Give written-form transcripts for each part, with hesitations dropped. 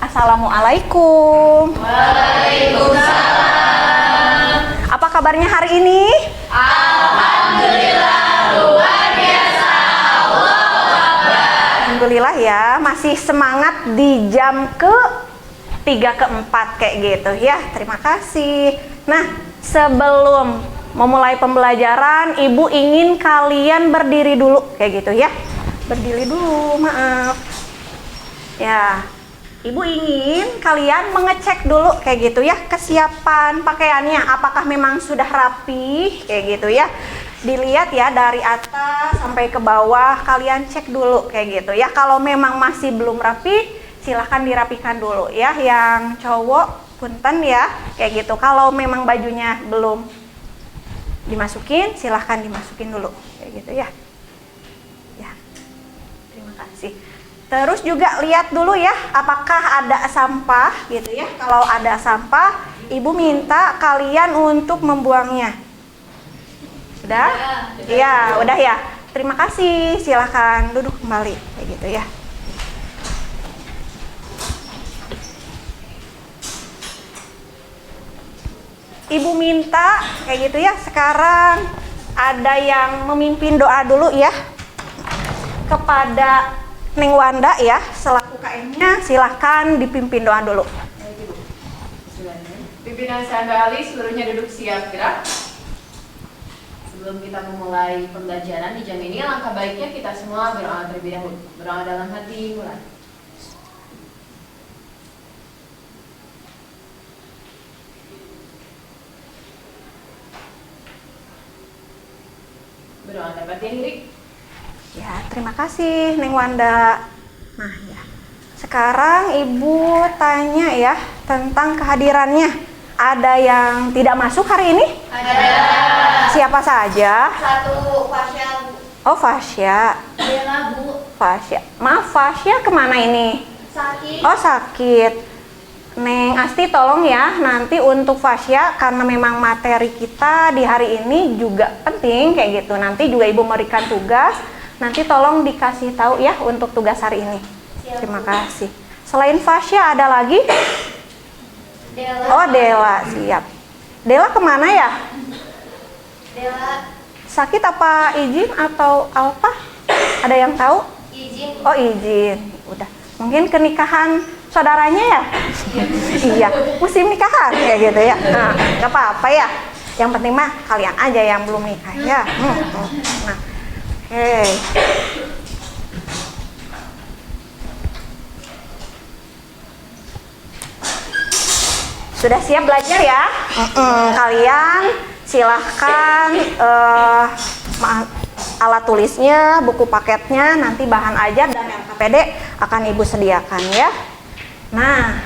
Assalamualaikum. Waalaikumsalam. Apa kabarnya hari ini? Alhamdulillah, luar biasa. Allahu Akbar. Alhamdulillah ya, masih semangat di jam ke-3 ke-4 kayak gitu ya. Terima kasih. Nah, sebelum memulai pembelajaran, Ibu ingin kalian berdiri dulu kayak gitu ya. Berdiri dulu, maaf. Ya. Ibu ingin kalian mengecek dulu kayak gitu ya, kesiapan pakaiannya apakah memang sudah rapi kayak gitu ya. Dilihat ya dari atas sampai ke bawah, kalian cek dulu kayak gitu ya. Kalau memang masih belum rapi, silahkan dirapikan dulu ya. Yang cowok punten ya kayak gitu. Kalau memang bajunya belum dimasukin, silahkan dimasukin dulu kayak gitu ya. Ya, terima kasih. Terus juga lihat dulu ya, apakah ada sampah gitu ya. Kalau ada sampah, Ibu minta kalian untuk membuangnya. Udah? Iya, udah ya. Terima kasih. Silahkan duduk kembali kayak gitu ya. Ibu minta kayak gitu ya. Sekarang ada yang memimpin doa dulu ya kepada Neng Wanda ya, selaku KM-nya, silahkan dipimpin doa dulu. Pimpinan Sandra Ali, seluruhnya duduk siap gerak. Sebelum kita memulai pembelajaran di jam ini, langkah baiknya kita semua berdoa terlebih dahulu. Berdoa dalam hati, mulai. Berdoa dapat diri. Ya, terima kasih Neng Wanda. Nah ya, sekarang Ibu tanya ya tentang kehadirannya. Ada yang tidak masuk hari ini? Ada. Siapa saja? Satu Fasya, Bu. Oh, Fasya. Bella, Bu. Fasya. Maaf, Fasya kemana ini? Sakit. Oh, sakit. Neng Asti tolong ya, nanti untuk Fasya karena memang materi kita di hari ini juga penting kayak gitu. Nanti juga Ibu memberikan tugas. Nanti tolong dikasih tahu ya untuk tugas hari ini. Siap, Terima Bu. kasih. Selain Fasya ada lagi? Dela. Oh, Dela, siap. Dela kemana ya? Dela Sakit apa izin atau apa? Ada yang tahu? izin. Oh, izin. Udah. Mungkin ke nikahan saudaranya ya? Iya, musim nikahan kayak gitu ya. Nah, nggak apa-apa ya. Yang penting mah kalian aja yang belum nikah ya. Nah, oke. Sudah siap belajar ya? Kalian silahkan alat tulisnya, buku paketnya, nanti bahan ajar dan LKPD akan Ibu sediakan ya. Nah,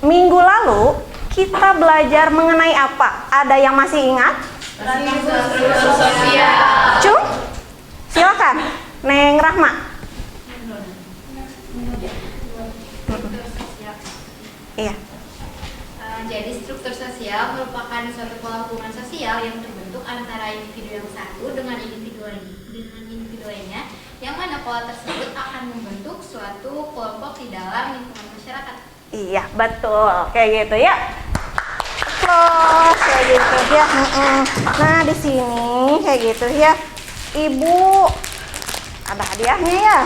minggu lalu kita belajar mengenai apa? Ada yang masih ingat? Struktur sosial. Cung, silakan. Neng Rahma. Iya. Jadi struktur sosial merupakan suatu pola hubungan sosial yang terbentuk antara individu yang satu dengan individu lainnya, yang mana pola tersebut akan membentuk suatu kelompok di dalam lingkungan masyarakat. Iya, betul. Kayak gitu ya. Terus kayak gitu ya. Nah, di sini kayak gitu ya. Ibu ada hadiahnya ya.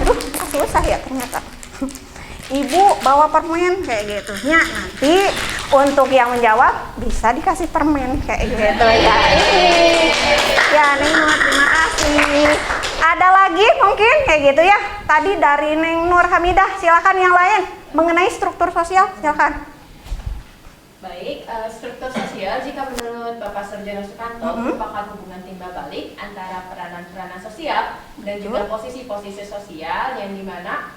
Aduh, susah ya ternyata. Ibu bawa permen kayak gitu ya. Nanti untuk yang menjawab bisa dikasih permen kayak gitu ya. Ya, Neng Nur, terima kasih. Ada lagi mungkin kayak gitu ya. Tadi dari Neng Nur Hamidah, silakan yang lain mengenai struktur sosial, silakan. Baik, struktur sosial jika menurut Bapak Sarjana Sukanto merupakan hubungan timbal balik antara peranan-peranan sosial dan juga posisi-posisi sosial yang dimana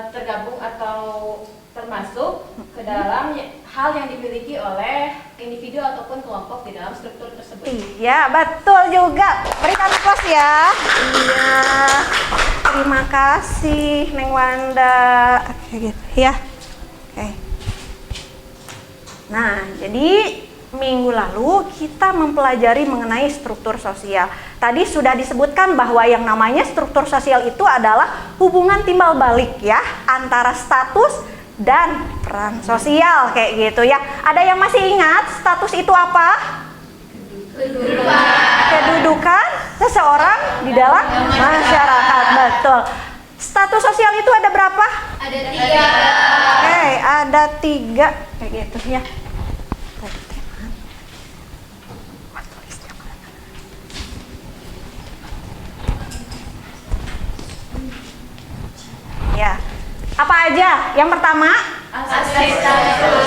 tergabung atau termasuk ke dalam hal yang dimiliki oleh individu ataupun kelompok di dalam struktur tersebut. Iya, betul juga. Berikan aplaus ya. Iya. Terima kasih Neng Wanda. Oke gitu ya. Oke. Nah, jadi minggu lalu kita mempelajari mengenai struktur sosial. Tadi sudah disebutkan bahwa yang namanya struktur sosial itu adalah hubungan timbal balik ya antara status dan peran sosial kayak gitu ya. Ada yang masih ingat status itu apa? Kedudukan seseorang di dalam masyarakat. Betul. Status sosial itu ada berapa? Ada 3. Oke, ada 3 kayak gitu ya. Ya. Apa aja? Yang pertama?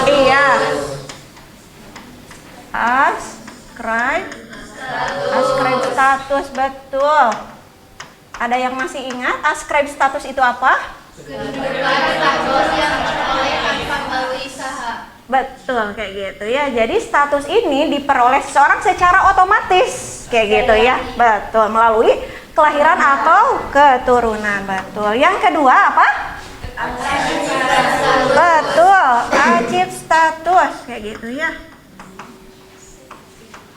Iya. Ascribe status, betul. Ada yang masih ingat ascribe status itu apa? Kedudukan status yang diperoleh melalui usaha. Betul, kayak gitu ya. Jadi status ini diperoleh seseorang secara otomatis kayak gitu ya. Betul, melalui kelahiran atau keturunan. Betul. Yang kedua apa? Betul, achieve status kayak gitu ya.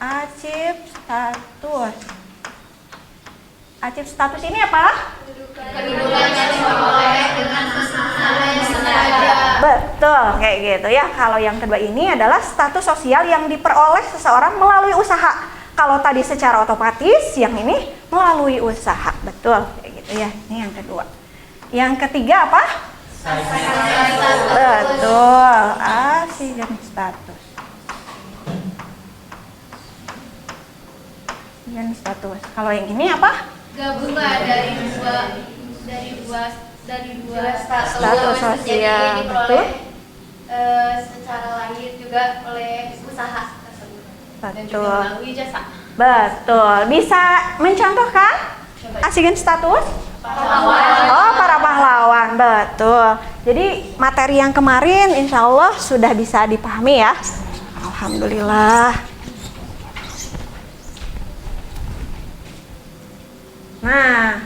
Achieve status. Achieve status ini apa? Kedudukan yang diperoleh dengan usaha yang sengaja. Betul, kayak gitu ya. Kalau yang kedua ini adalah status sosial yang diperoleh seseorang melalui usaha. Kalau tadi secara otomatis, yang ini melalui usaha. Betul, kayak gitu ya. Ini yang kedua. Yang ketiga apa? Betul, achieve status. Dan status. Kalau yang ini apa? Gabungan dari dua status Sosial, jadi betul. diperoleh secara lahir juga oleh usaha tersebut. Dan juga Betul. melalui jasa. Betul. Bisa mencontohkan achieve status? Pahlawan. Oh, para pahlawan, betul. Jadi materi yang kemarin insya Allah sudah bisa dipahami ya. Alhamdulillah. Nah,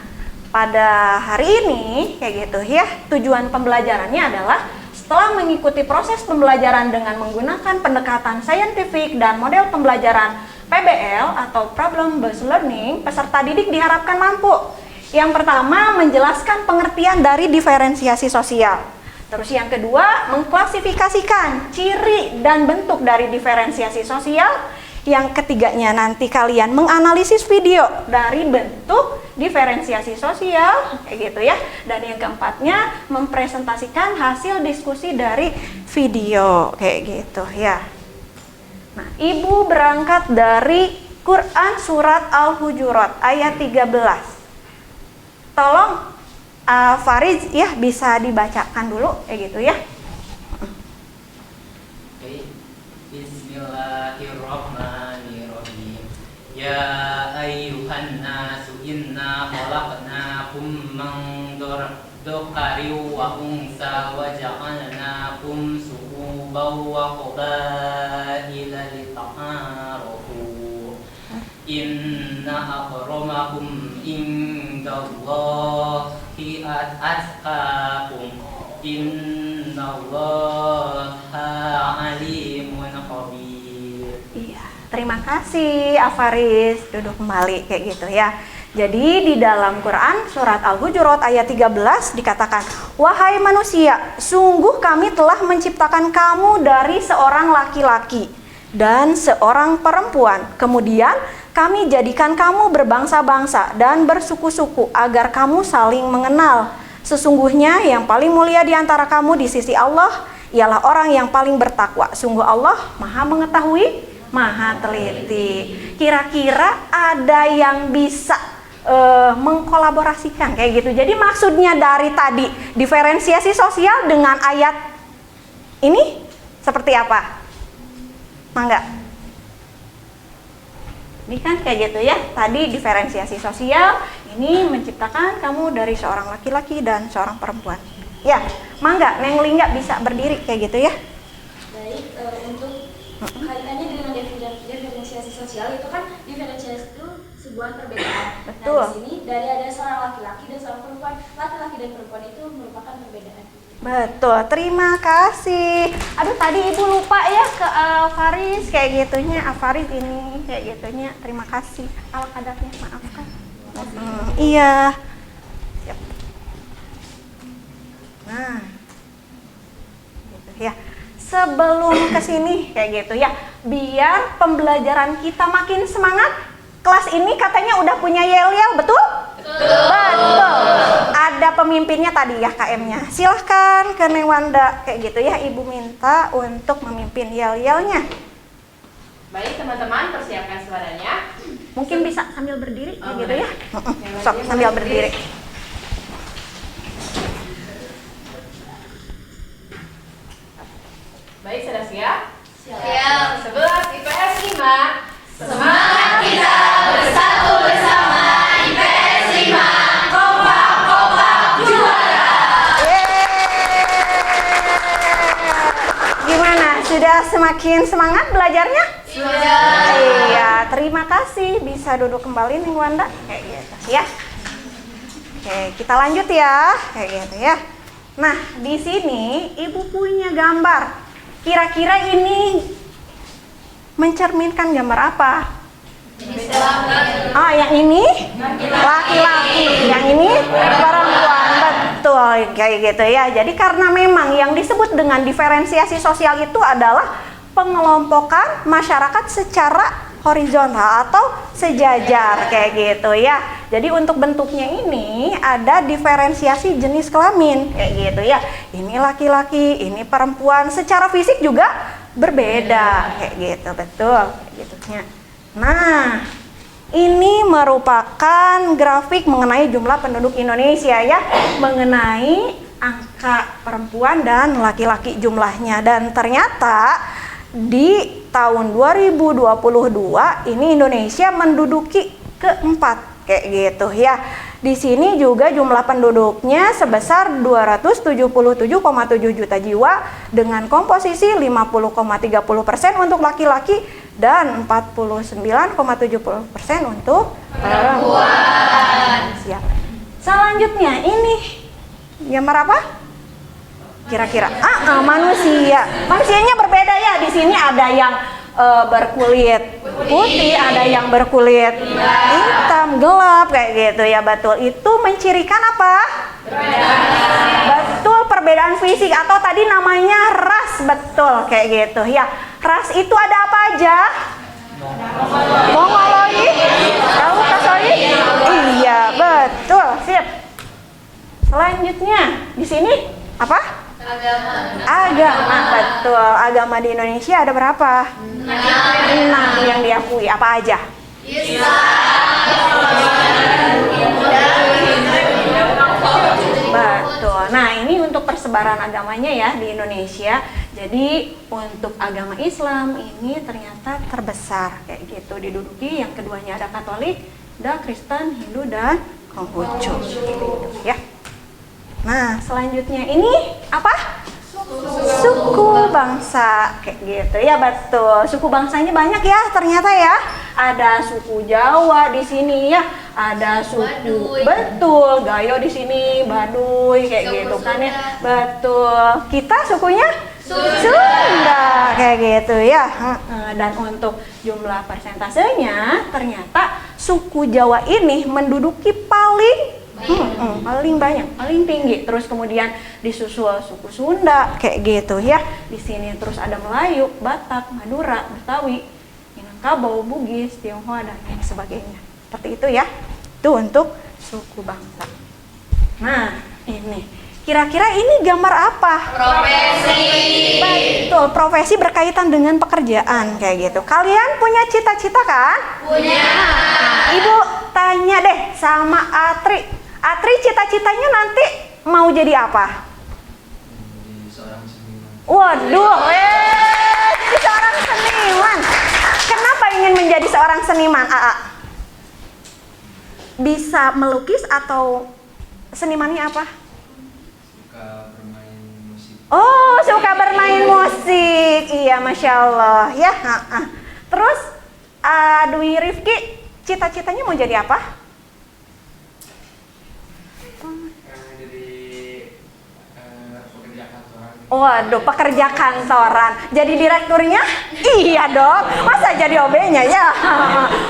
pada hari ini kayak gitu ya, tujuan pembelajarannya adalah setelah mengikuti proses pembelajaran dengan menggunakan pendekatan saintifik dan model pembelajaran PBL atau Problem Based Learning, peserta didik diharapkan mampu. Yang pertama, menjelaskan pengertian dari diferensiasi sosial. Terus yang kedua, mengklasifikasikan ciri dan bentuk dari diferensiasi sosial. Yang ketiganya nanti kalian menganalisis video dari bentuk diferensiasi sosial kayak gitu ya. Dan yang keempatnya mempresentasikan hasil diskusi dari video kayak gitu ya. Nah, Ibu berangkat dari Quran surat Al-Hujurat ayat 13. Tolong Farid ya bisa dibacakan dulu kayak gitu ya. Bismillahirrahmanirrahim. Ya ayyuhan nasu inna khalaqnakum min dzakarin wa unsa wa ja'alnakum shu'uban wa qabaila lita'arafu. Inna akramakum indallahi atqakum. Innallaha alimun khabir. Iya, terima kasih Afaris. Duduk kembali kayak gitu ya. Jadi di dalam Quran surat Al-Hujurat ayat 13 dikatakan, "Wahai manusia, sungguh kami telah menciptakan kamu dari seorang laki-laki dan seorang perempuan. Kemudian kami jadikan kamu berbangsa-bangsa dan bersuku-suku agar kamu saling mengenal. Sesungguhnya yang paling mulia di antara kamu di sisi Allah ialah orang yang paling bertakwa. Sungguh Allah Maha mengetahui, Maha teliti." Kira-kira ada yang bisa mengkolaborasikan kayak gitu. Jadi maksudnya dari tadi diferensiasi sosial dengan ayat ini seperti apa? Mangga. Ini kan kayak gitu ya. Tadi diferensiasi sosial, ini menciptakan kamu dari seorang laki-laki dan seorang perempuan. Ya, mangga, Neng Lingga bisa berdiri kayak gitu ya. Baik, untuk kaitannya dengan diferensiasi sosial itu kan diferensiasi itu sebuah perbedaan. Betul. Nah, di sini dari ada seorang laki-laki dan seorang perempuan, laki-laki dan perempuan itu merupakan perbedaan. Betul, terima kasih. Aduh tadi ibu lupa ya ke Faris kayak gitunya, Faris ini kayak gitunya. Terima kasih. Al-Qadarnya maafkan. Iya. Siap. Nah, gitu ya. Sebelum kesini kayak gitu ya, biar pembelajaran kita makin semangat. Kelas ini katanya udah punya yel-yel, betul? Betul. Ada pemimpinnya tadi ya KM-nya. Silahkan ke Neng Wanda kayak gitu ya. Ibu minta untuk memimpin yel-yelnya. Baik teman-teman, persiapkan suaranya. Mungkin bisa sambil berdiri kayak gitu ya. Yang Sok lainnya sambil boleh berdiri. Baik, sudah siap? Siap. 11 IPS 5. Semangat kita bersatu bersama IPS 5. Gimana? Sudah semakin semangat belajarnya? Sudah. Iya, terima kasih. Bisa duduk kembali nih Wanda. Kayak gitu ya. Oke, kita lanjut ya. Kayak gitu ya. Nah, di sini Ibu punya gambar. Kira-kira ini mencerminkan gambar apa? Ah, yang ini laki-laki, yang ini perempuan. Betul, kayak gitu ya. Jadi karena memang yang disebut dengan diferensiasi sosial itu adalah pengelompokan masyarakat secara horizontal atau sejajar kayak gitu ya. Jadi untuk bentuknya ini ada diferensiasi jenis kelamin kayak gitu ya. Ini laki-laki, ini perempuan. Secara fisik juga berbeda kayak gitu, betul kayak gitunya. Nah, ini merupakan grafik mengenai jumlah penduduk Indonesia ya, mengenai angka perempuan dan laki-laki jumlahnya. Dan ternyata di tahun 2022 ini Indonesia menduduki keempat kayak gitu ya. Di sini juga jumlah penduduknya sebesar 277,7 juta jiwa dengan komposisi 50,30% untuk laki-laki dan 49,70% untuk perempuan. Siap. Selanjutnya ini gambar apa? Kira-kira manusia. Manusianya berbeda ya. Di sini ada yang berkulit putih, ada yang berkulit hitam, gelap kayak gitu ya. Betul. Itu mencirikan apa? Betul, perbedaan fisik atau tadi namanya ras. Betul kayak gitu ya. Ras itu ada apa aja? Mongoloid, Kaukasoid. Iya, betul. Sip. Selanjutnya di sini apa? Agama, betul. Agama di Indonesia ada berapa? 6 yang diakui. Apa aja? Betul. Nah, ini untuk persebaran agamanya ya di Indonesia. Jadi untuk agama Islam ini ternyata terbesar kayak gitu, diduduki. Yang keduanya ada Katolik, ada Kristen, Hindu, dan Konghucu. Gitu, ya. Nah, selanjutnya ini apa? Suku bangsa kayak gitu ya, betul. Suku bangsanya banyak ya ternyata ya. Ada suku Jawa di sini ya, ada suku Baduy. Betul, Gayo di sini, Baduy kayak Suku gitu kan ya. Sunda. Betul. Kita sukunya Sunda kayak gitu ya. Dan untuk jumlah persentasenya ternyata suku Jawa ini menduduki paling banyak, paling tinggi. Terus kemudian disusul suku Sunda kayak gitu ya. Di sini terus ada Melayu, Batak, Madura, Betawi, Minangkabau, Bugis, Tionghoa dan lain sebagainya. Seperti itu ya. Itu untuk suku bangsa. Nah, ini kira-kira ini gambar apa? Profesi. Betul, profesi berkaitan dengan pekerjaan kayak gitu. Kalian punya cita-cita kan? Punya. Nah, Ibu tanya deh sama Atri. Atri cita-citanya nanti mau jadi apa? Jadi seorang seniman. Waduh, jadi seorang seniman. Kenapa ingin menjadi seorang seniman, Aa? Bisa melukis atau senimannya apa? Suka bermain musik. Oh, suka bermain musik. Iya, Masya Allah. Ya, Terus, Dwi Rifki cita-citanya mau jadi apa? Jadi pekerja kantoran. Waduh, pekerja kantoran. Jadi direkturnya? Iya dong. Masa jadi OB-nya ya?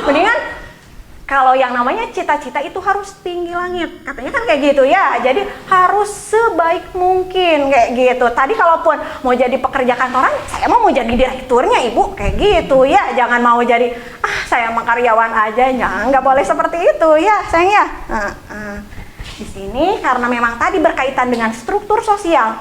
Mendingan kalau yang namanya cita-cita itu harus tinggi langit. Katanya kan kayak gitu ya. Jadi harus sebaik mungkin kayak gitu. Tadi kalaupun mau jadi pekerja kantoran, saya mau jadi direkturnya Ibu. Kayak gitu ya. Jangan mau jadi, saya mah karyawan aja. Nggak boleh seperti itu ya sayang ya. Di sini karena memang tadi berkaitan dengan struktur sosial.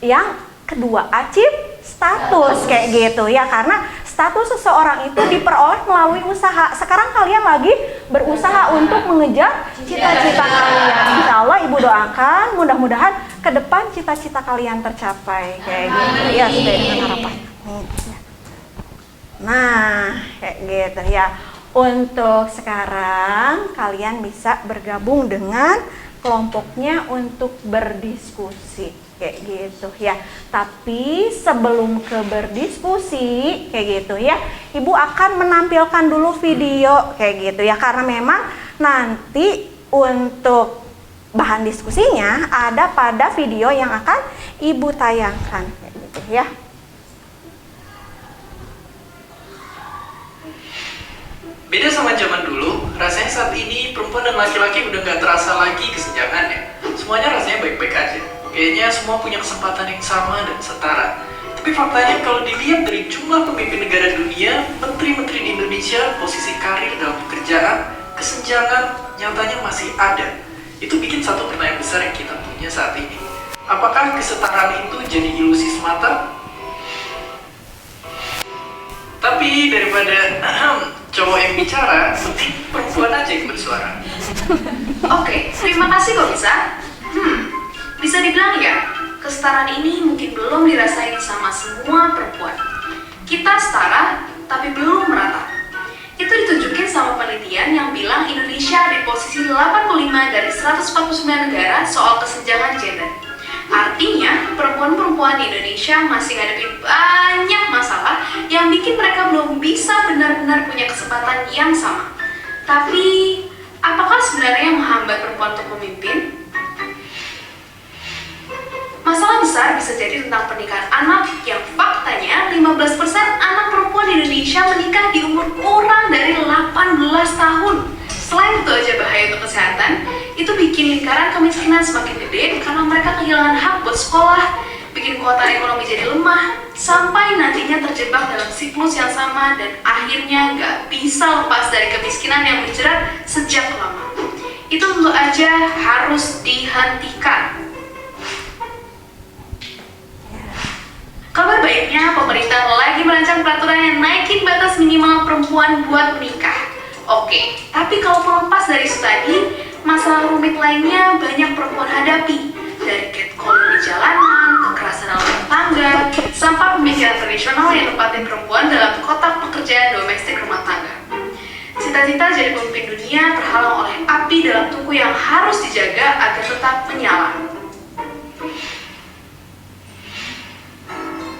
Yang kedua, achieve status kayak gitu ya. Karena status seseorang itu diperoleh melalui usaha. Sekarang kalian lagi berusaha untuk mengejar cita-cita kalian. Insya Allah Ibu doakan mudah-mudahan ke depan cita-cita kalian tercapai kayak gitu ya, sesuai dengan harapan. Nah, kayak gitu ya. Untuk sekarang kalian bisa bergabung dengan kelompoknya untuk berdiskusi kayak gitu ya. Tapi sebelum ke berdiskusi kayak gitu ya, Ibu akan menampilkan dulu video kayak gitu ya, karena memang nanti untuk bahan diskusinya ada pada video yang akan Ibu tayangkan kayak gitu ya. Beda sama zaman dulu, rasanya saat ini perempuan dan laki-laki udah gak terasa lagi kesenjangannya. Semuanya rasanya baik-baik aja. Kayaknya semua punya kesempatan yang sama dan setara. Tapi faktanya kalau dilihat dari jumlah pemimpin negara dunia, menteri-menteri di Indonesia, posisi karir dalam pekerjaan, kesenjangan nyatanya masih ada. Itu bikin satu pertanyaan besar yang kita punya saat ini. Apakah kesetaraan itu jadi ilusi semata? Tapi daripada cowok yang bicara, mending perempuan aja yang bersuara. Oke, terima kasih kok bisa. Bisa dibilang ya, kesetaraan ini mungkin belum dirasain sama semua perempuan. Kita setara, tapi belum merata. Itu ditunjukin sama penelitian yang bilang Indonesia ada di posisi 85 dari 149 negara soal kesenjangan gender. Artinya, perempuan-perempuan di Indonesia masih ngadepin banyak masalah yang bikin mereka belum bisa benar-benar punya kesempatan yang sama. Tapi, apakah sebenarnya yang menghambat perempuan untuk memimpin? Masalah besar bisa jadi tentang pernikahan anak yang faktanya 15% anak perempuan di Indonesia menikah di umur kurang dari 18 tahun. Selain itu aja bahaya untuk kesehatan, itu bikin lingkaran kemiskinan semakin gede karena mereka kehilangan hak buat sekolah, bikin kekuatan ekonomi jadi lemah, sampai nantinya terjebak dalam siklus yang sama dan akhirnya nggak bisa lepas dari kemiskinan yang menjerat sejak lama. Itu tentu aja harus dihentikan. Kabar baiknya, pemerintah lagi merancang peraturan yang naikin batas minimal perempuan buat menikah. Oke, tapi kalau lepas dari itu tadi, masalah rumit lainnya banyak perempuan hadapi. Dari catcalling di jalanan, kekerasan dalam rumah tangga, sampai pemikiran tradisional yang tempatin perempuan dalam kotak pekerjaan domestik rumah tangga. Cita-cita jadi pemimpin dunia terhalang oleh api dalam tungku yang harus dijaga agar tetap menyala.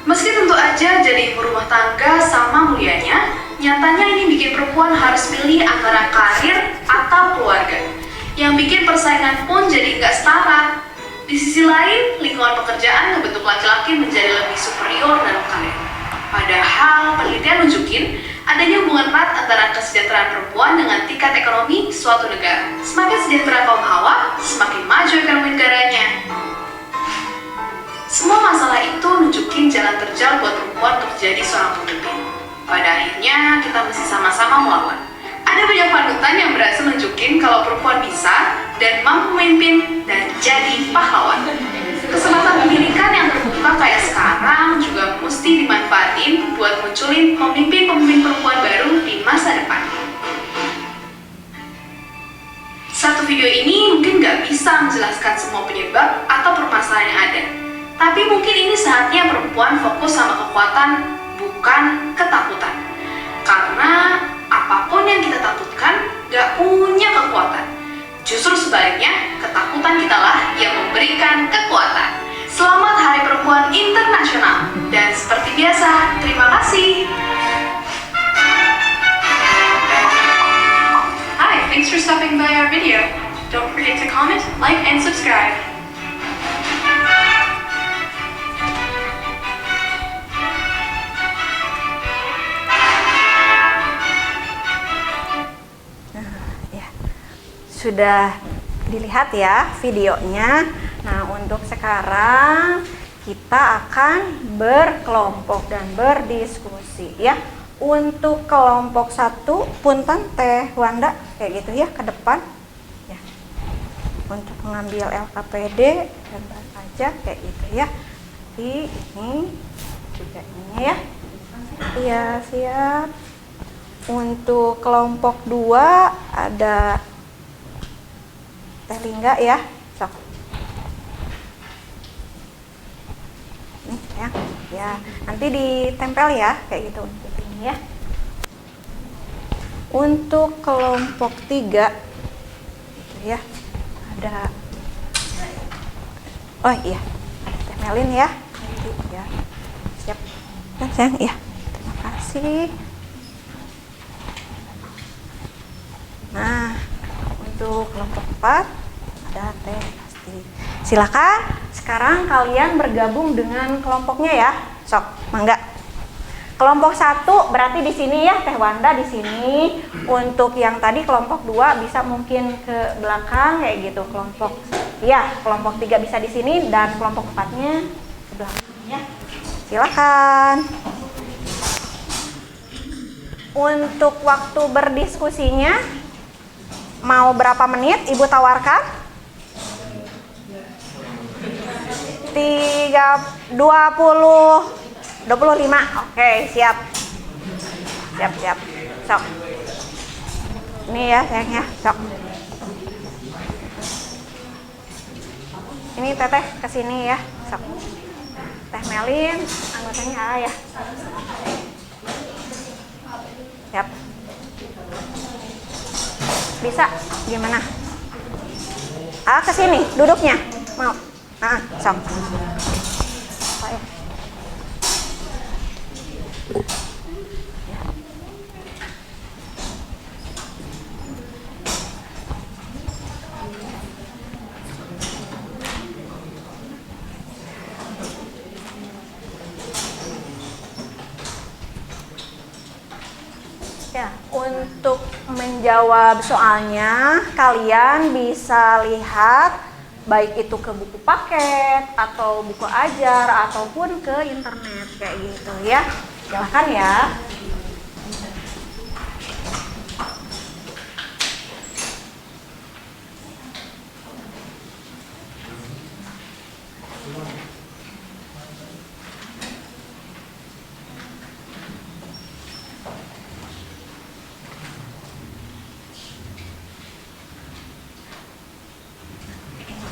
Meski tentu aja jadi ibu rumah tangga sama mulianya, nyatanya ini bikin perempuan harus pilih antara karir atau keluarga. Yang bikin persaingan pun jadi nggak setara. Di sisi lain, lingkungan pekerjaan ngebentuk laki-laki menjadi lebih superior dalam karir. Padahal, penelitian nunjukin adanya hubungan erat antara kesejahteraan perempuan dengan tingkat ekonomi suatu negara. Semakin sejahtera kaum hawa, semakin maju ekonomi negaranya. Semua masalah itu nunjukin jalan terjal buat perempuan untuk jadi seorang pemimpin. Pada akhirnya, kita mesti sama-sama melawan. Ada banyak panutan yang berhasil nunjukin kalau perempuan bisa dan mampu memimpin dan jadi pahlawan. Kesempatan pendidikan yang terbuka kayak sekarang juga mesti dimanfaatin buat munculin pemimpin-pemimpin perempuan baru di masa depan. Satu video ini mungkin nggak bisa menjelaskan semua penyebab atau permasalahan yang ada. Tapi mungkin ini saatnya perempuan fokus sama kekuatan, bukan ketakutan. Karena apapun yang kita takutkan gak punya kekuatan. Justru sebaliknya, ketakutan kitalah yang memberikan kekuatan. Selamat Hari Perempuan Internasional. Dan seperti biasa, terima kasih. Thanks for stopping by our video. Don't forget to comment, like, and subscribe. Sudah dilihat ya videonya. Nah, untuk sekarang kita akan berkelompok dan berdiskusi ya. Untuk kelompok 1, punten Teh Wanda kayak gitu ya ke depan ya. Untuk mengambil LKPD dan aja kayak gitu ya. Nanti ini juga ini ya. Iya, siap. Untuk kelompok 2 ada Teh Lingga ya, sok. Nih ya, nanti ditempel ya, kayak gitu untuk ini ya. Untuk kelompok 3, gitu ya, ada, oh iya, Teh Melin ya, nanti ya, siap, dan sayang ya, terima kasih. Nah, untuk kelompok 4 ada Teh Pasti. Silakan sekarang kalian bergabung dengan kelompoknya ya. Sok, mangga. Kelompok 1 berarti di sini ya Teh Wanda di sini. Untuk yang tadi kelompok 2 bisa mungkin ke belakang kayak gitu. Kelompok kelompok 3 bisa di sini dan kelompok 4-nya ke belakang ya. Silakan. Untuk waktu berdiskusinya mau berapa menit Ibu tawarkan? 25. Oke, siap. Sok. Ini ya sayangnya, sok. Ini Teteh kesini ya, sok. Teh Melin, anggotanya A ya. Siap. Bisa gimana? Ke sini duduknya. Mau? Sok. Ya. Ya, untuk menjawab soalnya kalian bisa lihat baik itu ke buku paket atau buku ajar ataupun ke internet kayak gitu ya. Silahkan ya.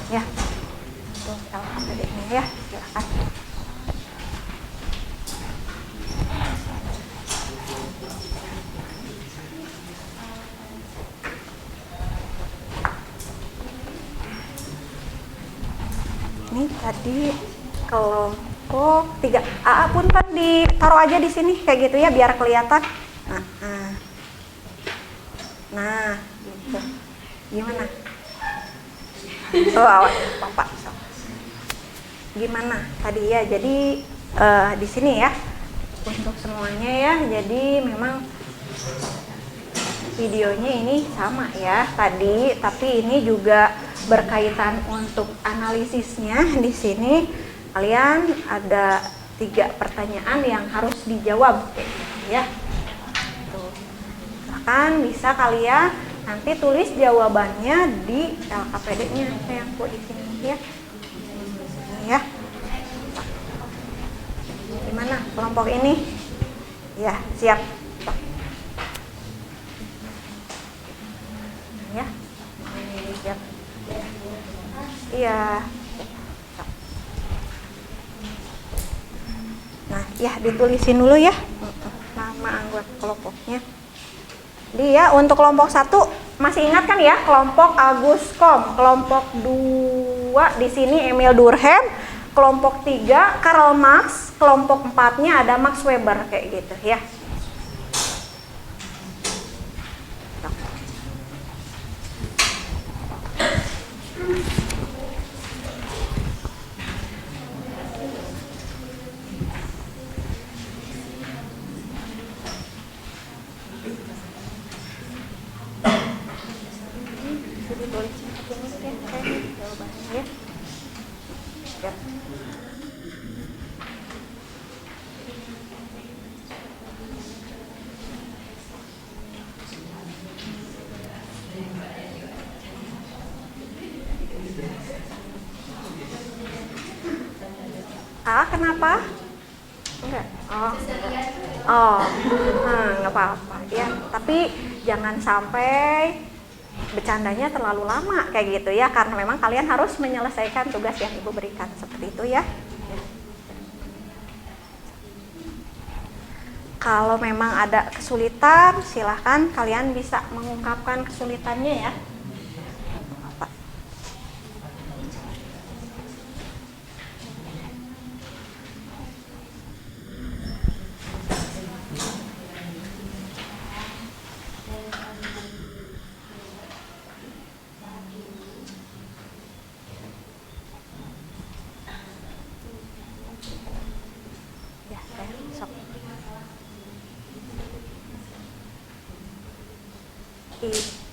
Ya, untuk LKPD-nya ya, silakan. Ini tadi kelompok 3. Pun kan ditaruh aja di sini kayak gitu ya biar kelihatan. Nah, gitu. Gimana? Awas, Bapak. Gimana tadi ya? Jadi di sini ya untuk semuanya ya. Jadi memang videonya ini sama ya tadi, tapi ini juga berkaitan untuk analisisnya. Di sini kalian ada 3 pertanyaan yang harus dijawab ya. Tuh. Bahkan bisa kalian nanti tulis jawabannya di LKPD-nya yang buat di sini ya. Ya. Gimana kelompok ini? Ya, siap. Ya. Siap. Iya. Nah, ya ditulisin dulu ya nama anggota kelompoknya. Dia untuk kelompok 1 masih ingat kan ya kelompok Aguskom, kelompok 2 di sini Emil Durkheim, kelompok 3 Karl Marx, kelompok 4-nya ada Max Weber kayak gitu ya. Kenapa? Enggak. Oh, nggak apa-apa ya. Tapi jangan sampai bercandanya terlalu lama kayak gitu ya, karena memang kalian harus menyelesaikan tugas yang ibu berikan seperti itu ya. Kalau memang ada kesulitan, silahkan kalian bisa mengungkapkan kesulitannya ya.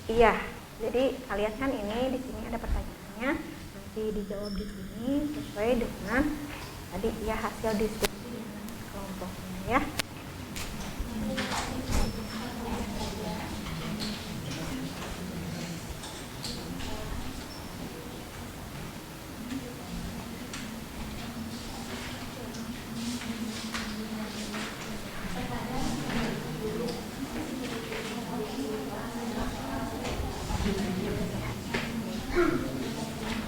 Iya, jadi kalian kan ini di sini ada pertanyaannya, nanti dijawab di sini sesuai dengan tadi ya hasil diskusi kelompoknya ya.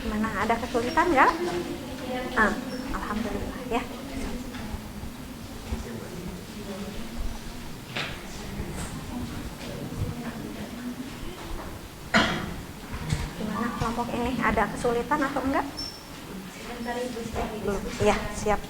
Gimana, ada kesulitan nggak? Alhamdulillah ya. Gimana kelompok ini, ada kesulitan atau enggak? Belum. Iya, siap.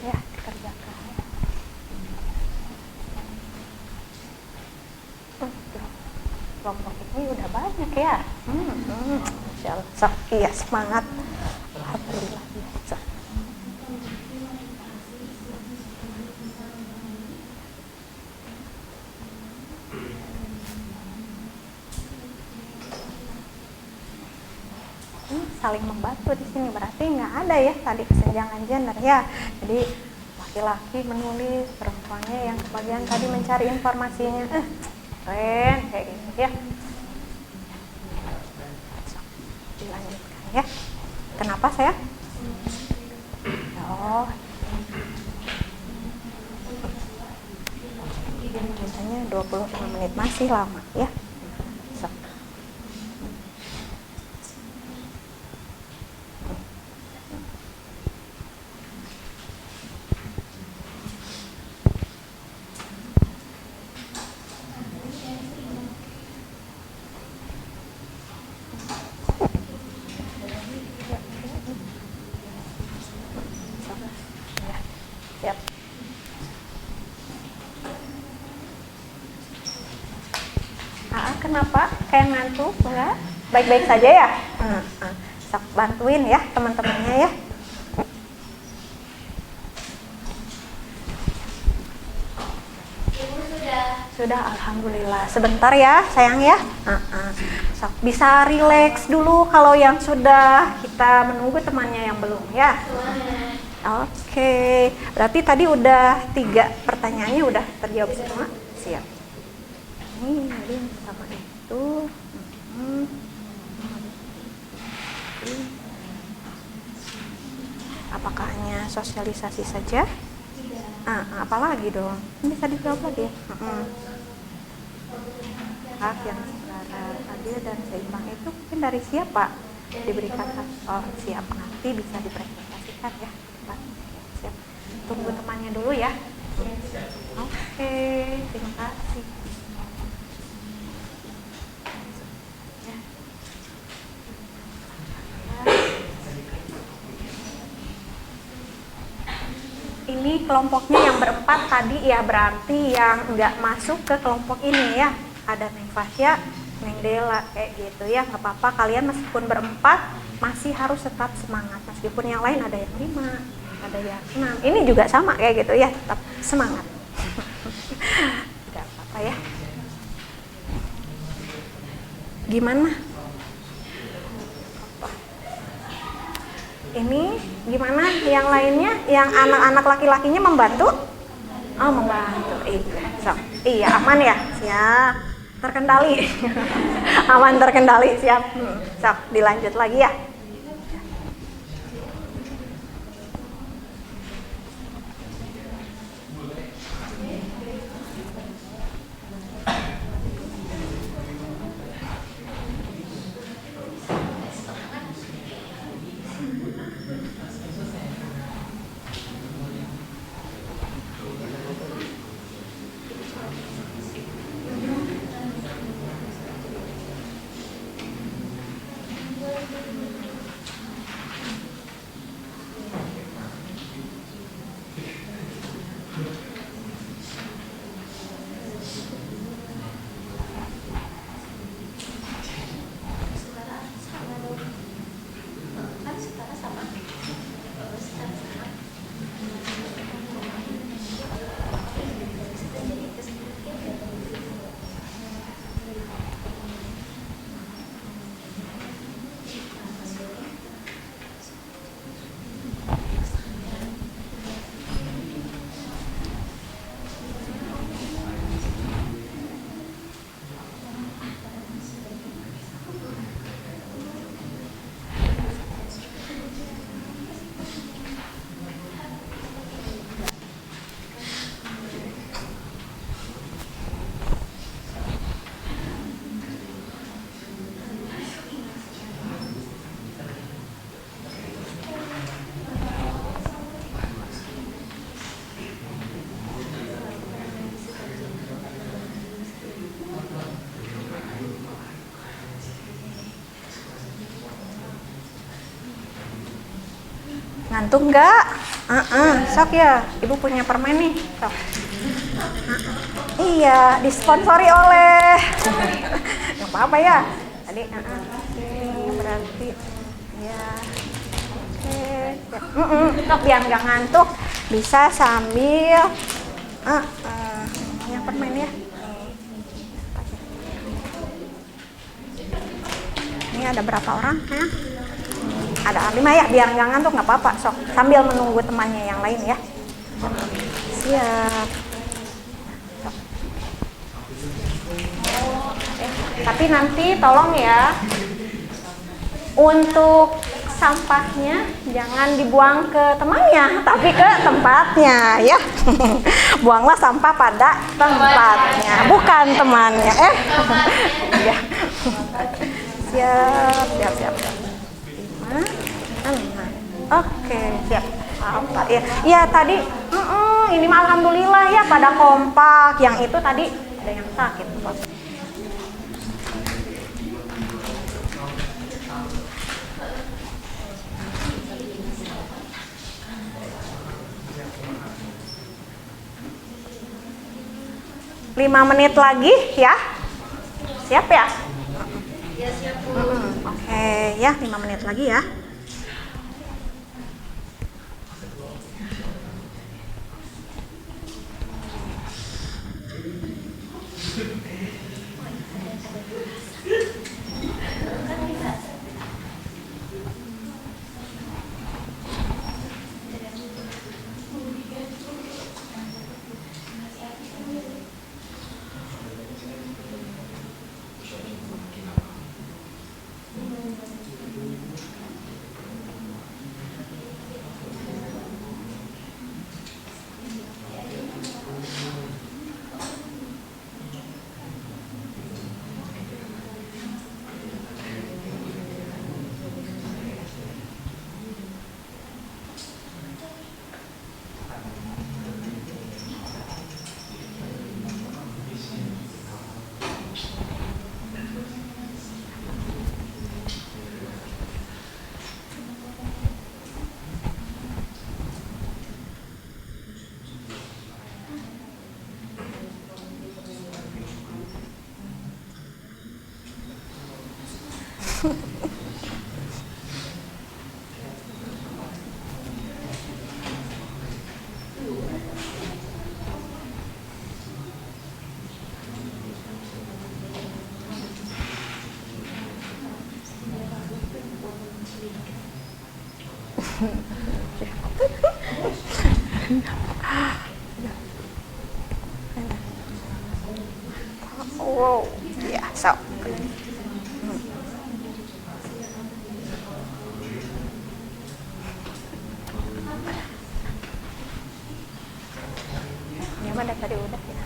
Ya, dikerjakan. Kelompok ini udah banyak ya. Masya Allah. Iya, semangat. Alhamdulillah. Saling membantu di sini, berarti nggak ada ya tadi kesenjangan gender ya. Jadi laki-laki menulis, perempuannya yang kebagian tadi mencari informasinya. Keren kayak gitu ya. Dilanjutkan ya. Kenapa saya? Oh, 25 menit masih lama ya. Sok. Siap. Kenapa? Kayak ngantuk enggak? Baik-baik saja ya? Sok bantuin ya teman-temannya ya. Ibu sudah. Sudah, alhamdulillah. Sebentar ya, sayang ya. Sok bisa rileks dulu kalau yang sudah, kita menunggu temannya yang belum ya. Oke, berarti tadi udah 3 pertanyaannya udah terjawab semua. Siap. Ini yang pertama itu. Apakah hanya sosialisasi saja? Apalagi dong? Bisa dijawab lagi ya. Hak yang setara, adil dan seimbang itu mungkin dari siapa diberikan hak? Oh siap, nanti bisa dipresentasikan ya. Siap. Tunggu temannya dulu ya. Oke, terima kasih. Ini kelompoknya yang berempat tadi ya, berarti yang nggak masuk ke kelompok ini ya. Ada Neng Fasya, Neng Dela kayak gitu ya. Nggak apa-apa, kalian meskipun berempat masih harus tetap semangat. Meskipun yang lain ada yang 5, ada yang 6. Ini juga sama kayak gitu ya, tetap semangat. Nggak apa-apa ya. Gimana? Ini gimana yang lainnya? Yang anak-anak laki-lakinya membantu? Oh membantu, iya. So, iya aman ya? Siap. Terkendali. Aman terkendali, siap. Sok, dilanjut lagi ya. Ngantuk nggak? Sok ya, ibu punya permen nih. Sok. Iya, disponsori oleh. Nggak apa-apa ya. Tadi, ini berarti ya. Oke. Sok biar nggak ngantuk, bisa sambil punya permen ya. Ini ada berapa orang? Ada 5 ya, biar nggak ngantuk nggak apa-apa. Sok sambil menunggu temannya yang lain ya. Siap. Sok. Tapi nanti tolong ya, untuk sampahnya jangan dibuang ke temannya, tapi ke tempatnya ya. Buanglah sampah pada tempatnya, bukan temannya. Ya. Siap. 5, 6. Oke, siap. Apa ya? Ya tadi, ini mah alhamdulillah ya pada kompak. Yang itu tadi ada yang sakit. 5 menit lagi ya. Siap ya? Ya, siap Bu. Oke, ya 5 menit lagi ya. Wow, yeah, so. Ini mah tadi udah ya.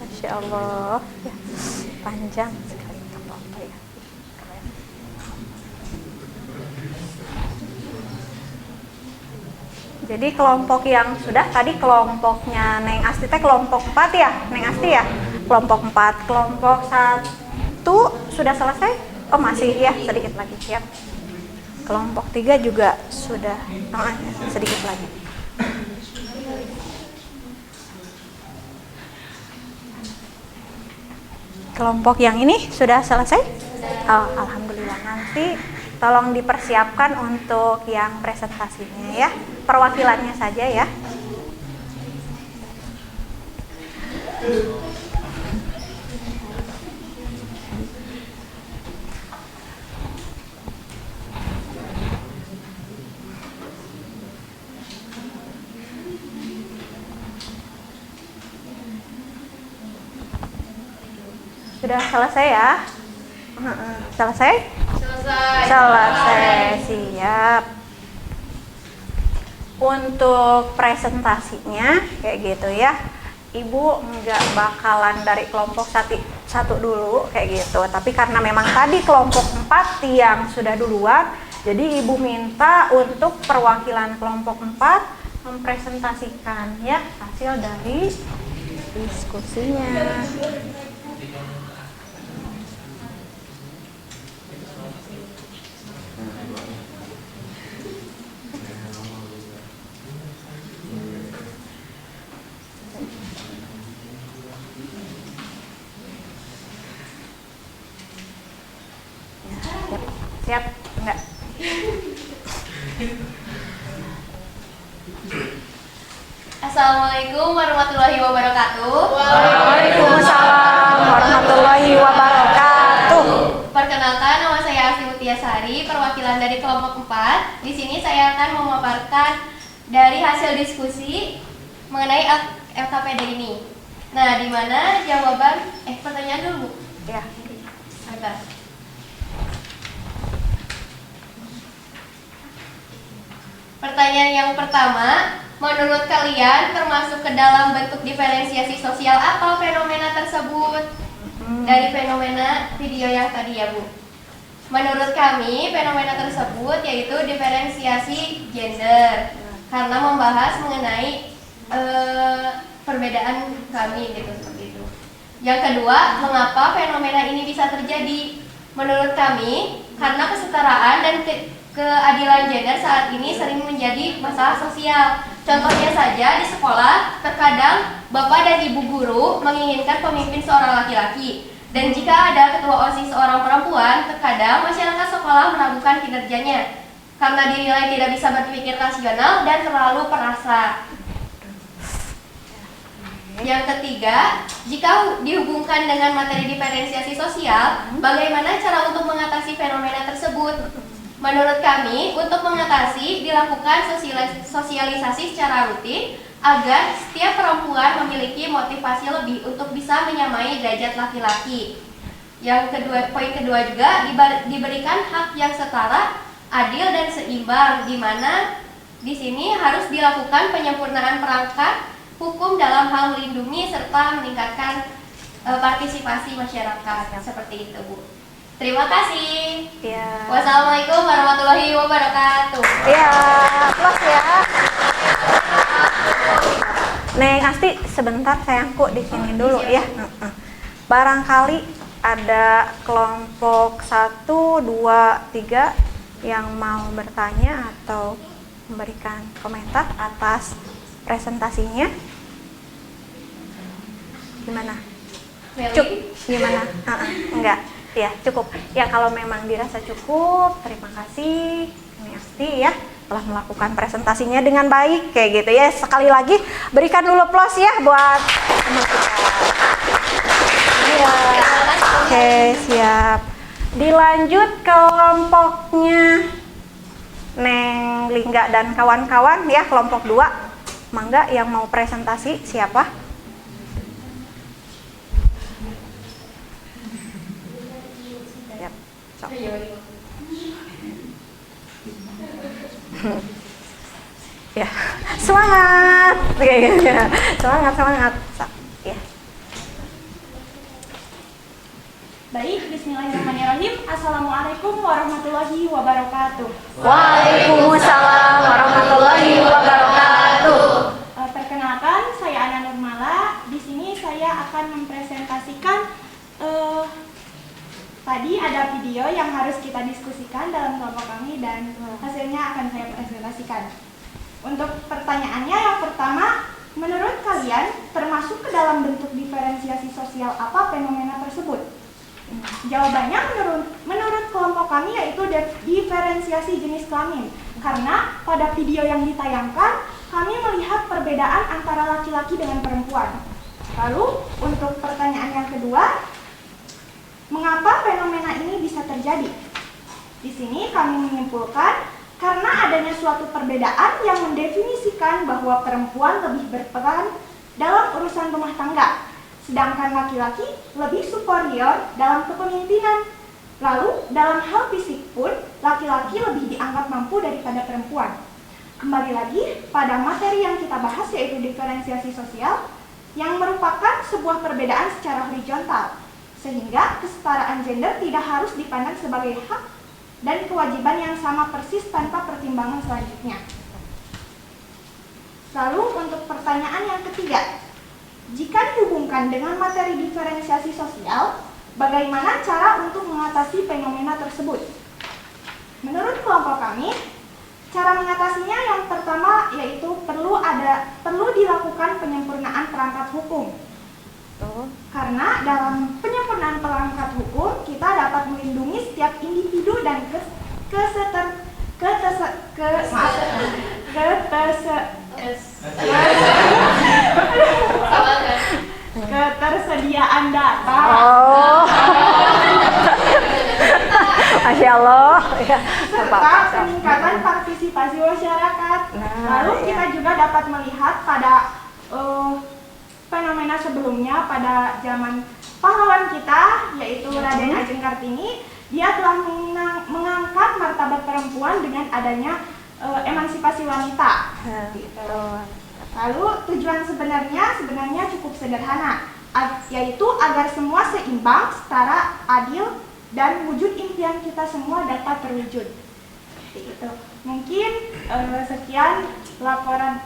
Masya Allah, ya, panjang sekali apa ya. Jadi kelompok yang sudah tadi kelompoknya Neng Asti teh kelompok 4 ya, Neng Asti ya. Kelompok 4, kelompok 1 sudah selesai? Oh masih ya, sedikit lagi siap. Kelompok 3 juga sudah, sedikit lagi. Kelompok yang ini sudah selesai? Oh, alhamdulillah. Nanti tolong dipersiapkan untuk yang presentasinya ya. Perwakilannya saja ya. Sudah selesai ya? Selesai? Selesai, siap. Untuk presentasinya kayak gitu ya. Ibu nggak bakalan dari kelompok satu dulu kayak gitu. Tapi karena memang tadi kelompok 4 yang sudah duluan, jadi ibu minta untuk perwakilan kelompok 4 mempresentasikan ya hasil dari diskusinya. Siap? Enggak? Assalamualaikum warahmatullahi wabarakatuh. Waalaikumsalam warahmatullahi wabarakatuh. Perkenalkan, nama saya Asti Mutiasari, perwakilan dari kelompok 4. Di sini saya akan memaparkan dari hasil diskusi mengenai LKPD ini. Nah, di mana jawaban pertanyaan dulu, Bu. Ya. Ada. Pertanyaan yang pertama, menurut kalian termasuk ke dalam bentuk diferensiasi sosial apa fenomena tersebut? Dari fenomena video yang tadi ya, Bu. Menurut kami, fenomena tersebut yaitu diferensiasi gender karena membahas mengenai perbedaan kami gitu, seperti itu. Yang kedua, mengapa fenomena ini bisa terjadi? Menurut kami, karena kesetaraan dan keadilan gender saat ini sering menjadi masalah sosial. Contohnya saja di sekolah, terkadang bapak dan ibu guru menginginkan pemimpin seorang laki-laki. Dan jika ada ketua OSIS seorang perempuan, terkadang masyarakat sekolah meragukan kinerjanya karena dinilai tidak bisa berpikir rasional dan terlalu perasa. Yang ketiga, jika dihubungkan dengan materi diferensiasi sosial, bagaimana cara untuk mengatasi fenomena tersebut? Menurut kami, untuk mengatasi dilakukan sosialisasi secara rutin agar setiap perempuan memiliki motivasi lebih untuk bisa menyamai derajat laki-laki. Poin kedua juga diberikan hak yang setara, adil dan seimbang, di mana di sini harus dilakukan penyempurnaan perangkat hukum dalam hal melindungi serta meningkatkan partisipasi masyarakat. Seperti itu, Bu. Terima kasih. Ya. Wassalamualaikum warahmatullahi wabarakatuh. Ya, plus ya. Neng Asti, sebentar sayangku di sini dulu ya. Barangkali ada kelompok 1, 2, 3 yang mau bertanya atau memberikan komentar atas presentasinya. Gimana? Cuk, gimana? Enggak. Ya, cukup. Ya, kalau memang dirasa cukup, terima kasih Neng Asti ya telah melakukan presentasinya dengan baik kayak gitu ya. Sekali lagi berikan dulu plus ya buat teman kita. Iya. Oke, siap. Dilanjut kelompoknya Neng Lingga dan kawan-kawan ya, kelompok 2. Mangga yang mau presentasi siapa? Ya, semangat, semangat, ya. Baik, bismillahirrahmanirrahim. Assalamualaikum warahmatullahi wabarakatuh. Waalaikumsalam warahmatullahi wabarakatuh. Perkenalkan, saya Ana Nurmala. Di sini saya akan mempresentasikan tadi ada video yang harus kita diskusikan dalam kelompok kami dan hasilnya akan saya presentasikan. Untuk pertanyaannya yang pertama, menurut kalian termasuk ke dalam bentuk diferensiasi sosial apa fenomena tersebut? Jawabannya menurut kelompok kami yaitu diferensiasi jenis kelamin. Karena pada video yang ditayangkan, kami melihat perbedaan antara laki-laki dengan perempuan. Lalu untuk pertanyaan yang kedua, mengapa fenomena ini bisa terjadi? Di sini kami menyimpulkan karena adanya suatu perbedaan yang mendefinisikan bahwa perempuan lebih berperan dalam urusan rumah tangga, sedangkan laki-laki lebih superior dalam kepemimpinan. Lalu dalam hal fisik pun, laki-laki lebih dianggap mampu daripada perempuan. Kembali lagi pada materi yang kita bahas yaitu diferensiasi sosial yang merupakan sebuah perbedaan secara horizontal. Sehingga kesetaraan gender tidak harus dipandang sebagai hak dan kewajiban yang sama persis tanpa pertimbangan selanjutnya. Lalu untuk pertanyaan yang ketiga, jika dihubungkan dengan materi diferensiasi sosial, bagaimana cara untuk mengatasi fenomena tersebut? Menurut kelompok kami, cara mengatasinya yang pertama yaitu perlu dilakukan penyempurnaan perangkat hukum. Karena dalam penyempurnaan perangkat hukum, kita dapat melindungi setiap individu dan ketersediaan data. Oh. Masya Allah. Ya, serta peningkatan partisipasi masyarakat. Lalu kita juga dapat melihat pada fenomena sebelumnya pada zaman pahlawan kita, yaitu Raden Ajeng Kartini. Dia telah mengangkat martabat perempuan dengan adanya emansipasi wanita. Gitu. Lalu tujuan sebenarnya cukup sederhana, yaitu agar semua seimbang, setara, adil, dan wujud impian kita semua dapat terwujud. Itu mungkin sekian laporan.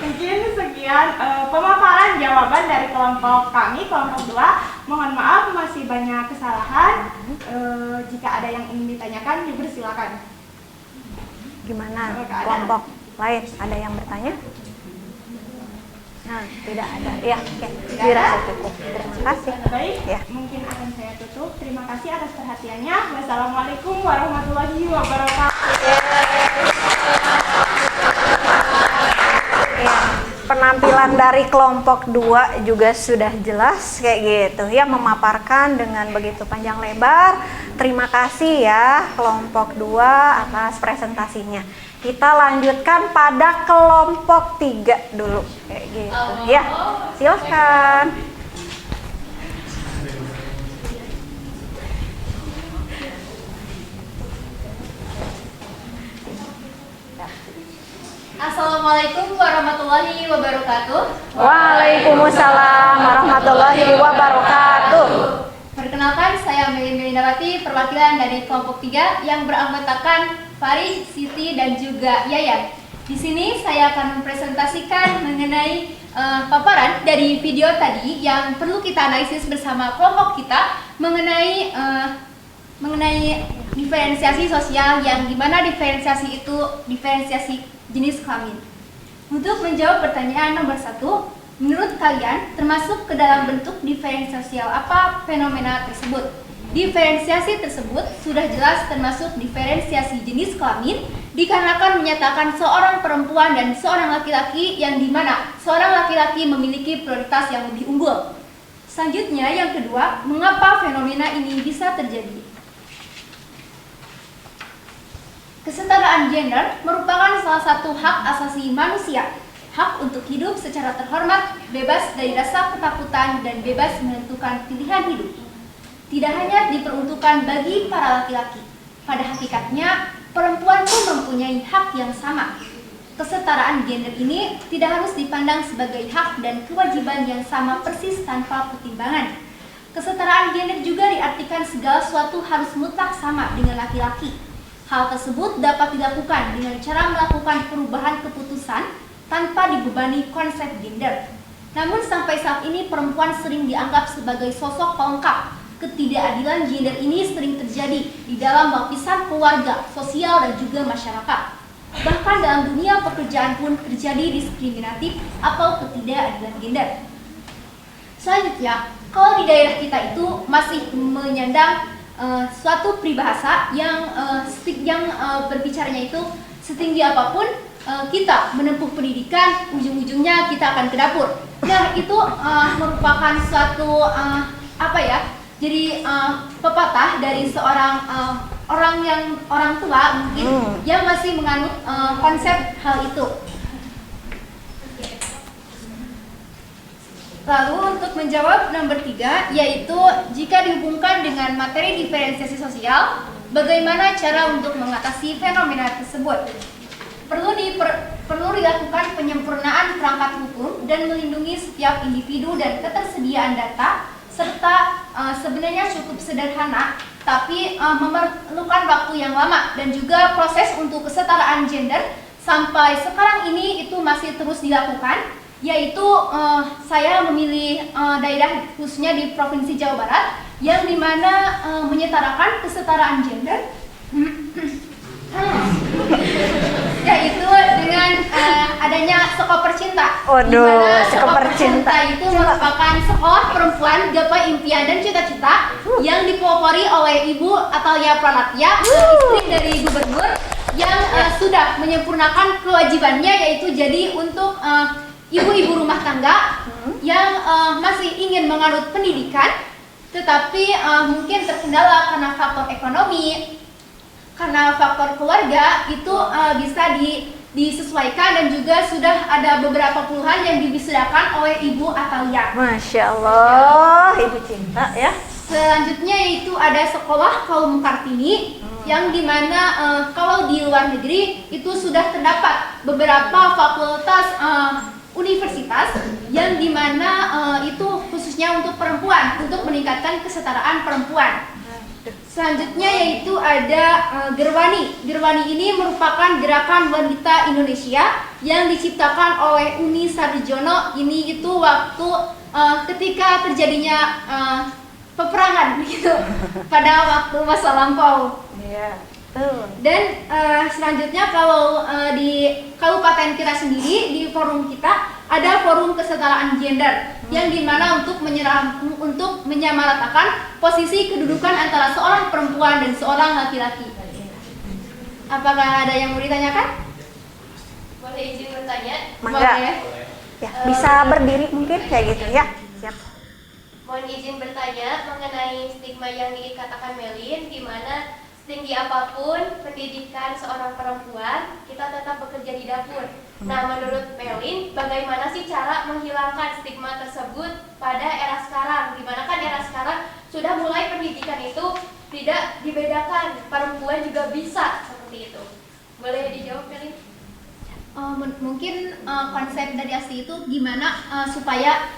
Mungkin sekian pemaparan jawaban dari kelompok kami, kelompok 2. Mohon maaf masih banyak kesalahan. Jika ada yang ingin ditanyakan, dipersilakan. Gimana kelompok lain? Ada yang bertanya? Nah, tidak ada. Ya, oke. Dirasa cukup. Terima kasih. Baik, Ya. mungkin akan saya tutup. Terima kasih atas perhatiannya. Wassalamualaikum warahmatullahi wabarakatuh. Ya, penampilan dari kelompok 2 juga sudah jelas kayak gitu ya, memaparkan dengan begitu panjang lebar. Terima kasih ya kelompok 2 atas presentasinya. Kita lanjutkan pada kelompok 3 dulu kayak gitu ya. Silahkan. Assalamualaikum warahmatullahi wabarakatuh. Waalaikumsalam warahmatullahi wabarakatuh. Perkenalkan, saya Melindawati, perwakilan dari kelompok 3 yang beranggotakan Farid, Siti, dan juga Yayan. Di sini saya akan mempresentasikan mengenai paparan dari video tadi yang perlu kita analisis bersama kelompok kita mengenai diferensiasi sosial, yang dimana diferensiasi itu diferensiasi jenis kelamin. Untuk menjawab pertanyaan nomor 1, menurut kalian termasuk ke dalam bentuk diferensiasi sosial apa fenomena tersebut? Diferensiasi tersebut sudah jelas termasuk diferensiasi jenis kelamin, dikarenakan menyatakan seorang perempuan dan seorang laki-laki, yang dimana seorang laki-laki memiliki prioritas yang lebih unggul. Selanjutnya, yang kedua, mengapa fenomena ini bisa terjadi? Kesetaraan gender merupakan salah satu hak asasi manusia, hak untuk hidup secara terhormat, bebas dari rasa ketakutan, dan bebas menentukan pilihan hidup. Tidak hanya diperuntukkan bagi para laki-laki, pada hakikatnya perempuan pun mempunyai hak yang sama. Kesetaraan gender ini tidak harus dipandang sebagai hak dan kewajiban yang sama persis tanpa pertimbangan. Kesetaraan gender juga diartikan segala sesuatu harus mutlak sama dengan laki-laki. Hal tersebut dapat dilakukan dengan cara melakukan perubahan keputusan tanpa dibebani konsep gender. Namun sampai saat ini perempuan sering dianggap sebagai sosok pelengkap. Ketidakadilan gender ini sering terjadi di dalam lapisan keluarga, sosial, dan juga masyarakat. Bahkan dalam dunia pekerjaan pun terjadi diskriminatif atau ketidakadilan gender. Selanjutnya, kalau di daerah kita itu masih menyandang suatu peribahasa yang berbicaranya itu setinggi apapun kita menempuh pendidikan, ujung-ujungnya kita akan ke dapur. Nah, itu merupakan suatu jadi pepatah dari seorang orang tua mungkin yang masih menganut konsep hal itu. Lalu untuk menjawab nomor 3, yaitu jika dihubungkan dengan materi diferensiasi sosial, bagaimana cara untuk mengatasi fenomena tersebut? Perlu dilakukan penyempurnaan perangkat hukum dan melindungi setiap individu dan ketersediaan data, serta sebenarnya cukup sederhana, tapi memerlukan waktu yang lama, dan juga proses untuk kesetaraan gender sampai sekarang ini itu masih terus dilakukan. Yaitu saya memilih daerah khususnya di Provinsi Jawa Barat yang dimana menyetarakan kesetaraan gender yaitu dengan adanya Sekoper Cinta. Waduh, Sekoper Cinta itu merupakan sekolah perempuan gapai impian dan cita-cita yang dipelopori oleh Ibu Atalia Pranatya, istri dari gubernur yang sudah menyempurnakan kewajibannya, yaitu jadi untuk ibu-ibu rumah tangga yang masih ingin menganut pendidikan, tetapi mungkin terkendala karena faktor ekonomi, karena faktor keluarga, itu bisa disesuaikan, dan juga sudah ada beberapa keluhan yang diwisudakan oleh Ibu Atalia. Masya Allah, Ibu cinta ya. Selanjutnya yaitu ada sekolah kaum Kartini, yang dimana kalau di luar negeri itu sudah terdapat beberapa fakultas universitas yang dimana itu khususnya untuk perempuan, untuk meningkatkan kesetaraan perempuan. Selanjutnya yaitu ada Gerwani. Gerwani ini merupakan gerakan wanita Indonesia yang diciptakan oleh Uni Sardijono. Ini itu waktu ketika terjadinya peperangan gitu pada waktu masa lampau. Iya, betul. Dan selanjutnya kalau di kabupaten kita sendiri, di forum kita ada forum kesetaraan gender yang dimana untuk menyamaratakan posisi kedudukan antara seorang perempuan dan seorang laki-laki. Apakah ada yang mau ditanyakan? Boleh izin bertanya? Mangga. Boleh. Ya, bisa berdiri mungkin kayak gitu ya. Siap. Mohon izin bertanya mengenai stigma yang dikatakan Melin, di mana setinggi apapun pendidikan seorang perempuan, kita tetap bekerja di dapur. Nah, menurut Melin, bagaimana sih cara menghilangkan stigma tersebut pada era sekarang? Dimana kan era sekarang sudah mulai pendidikan itu tidak dibedakan, perempuan juga bisa seperti itu. Boleh dijawab, Melin? Mungkin konsep dari asli itu gimana supaya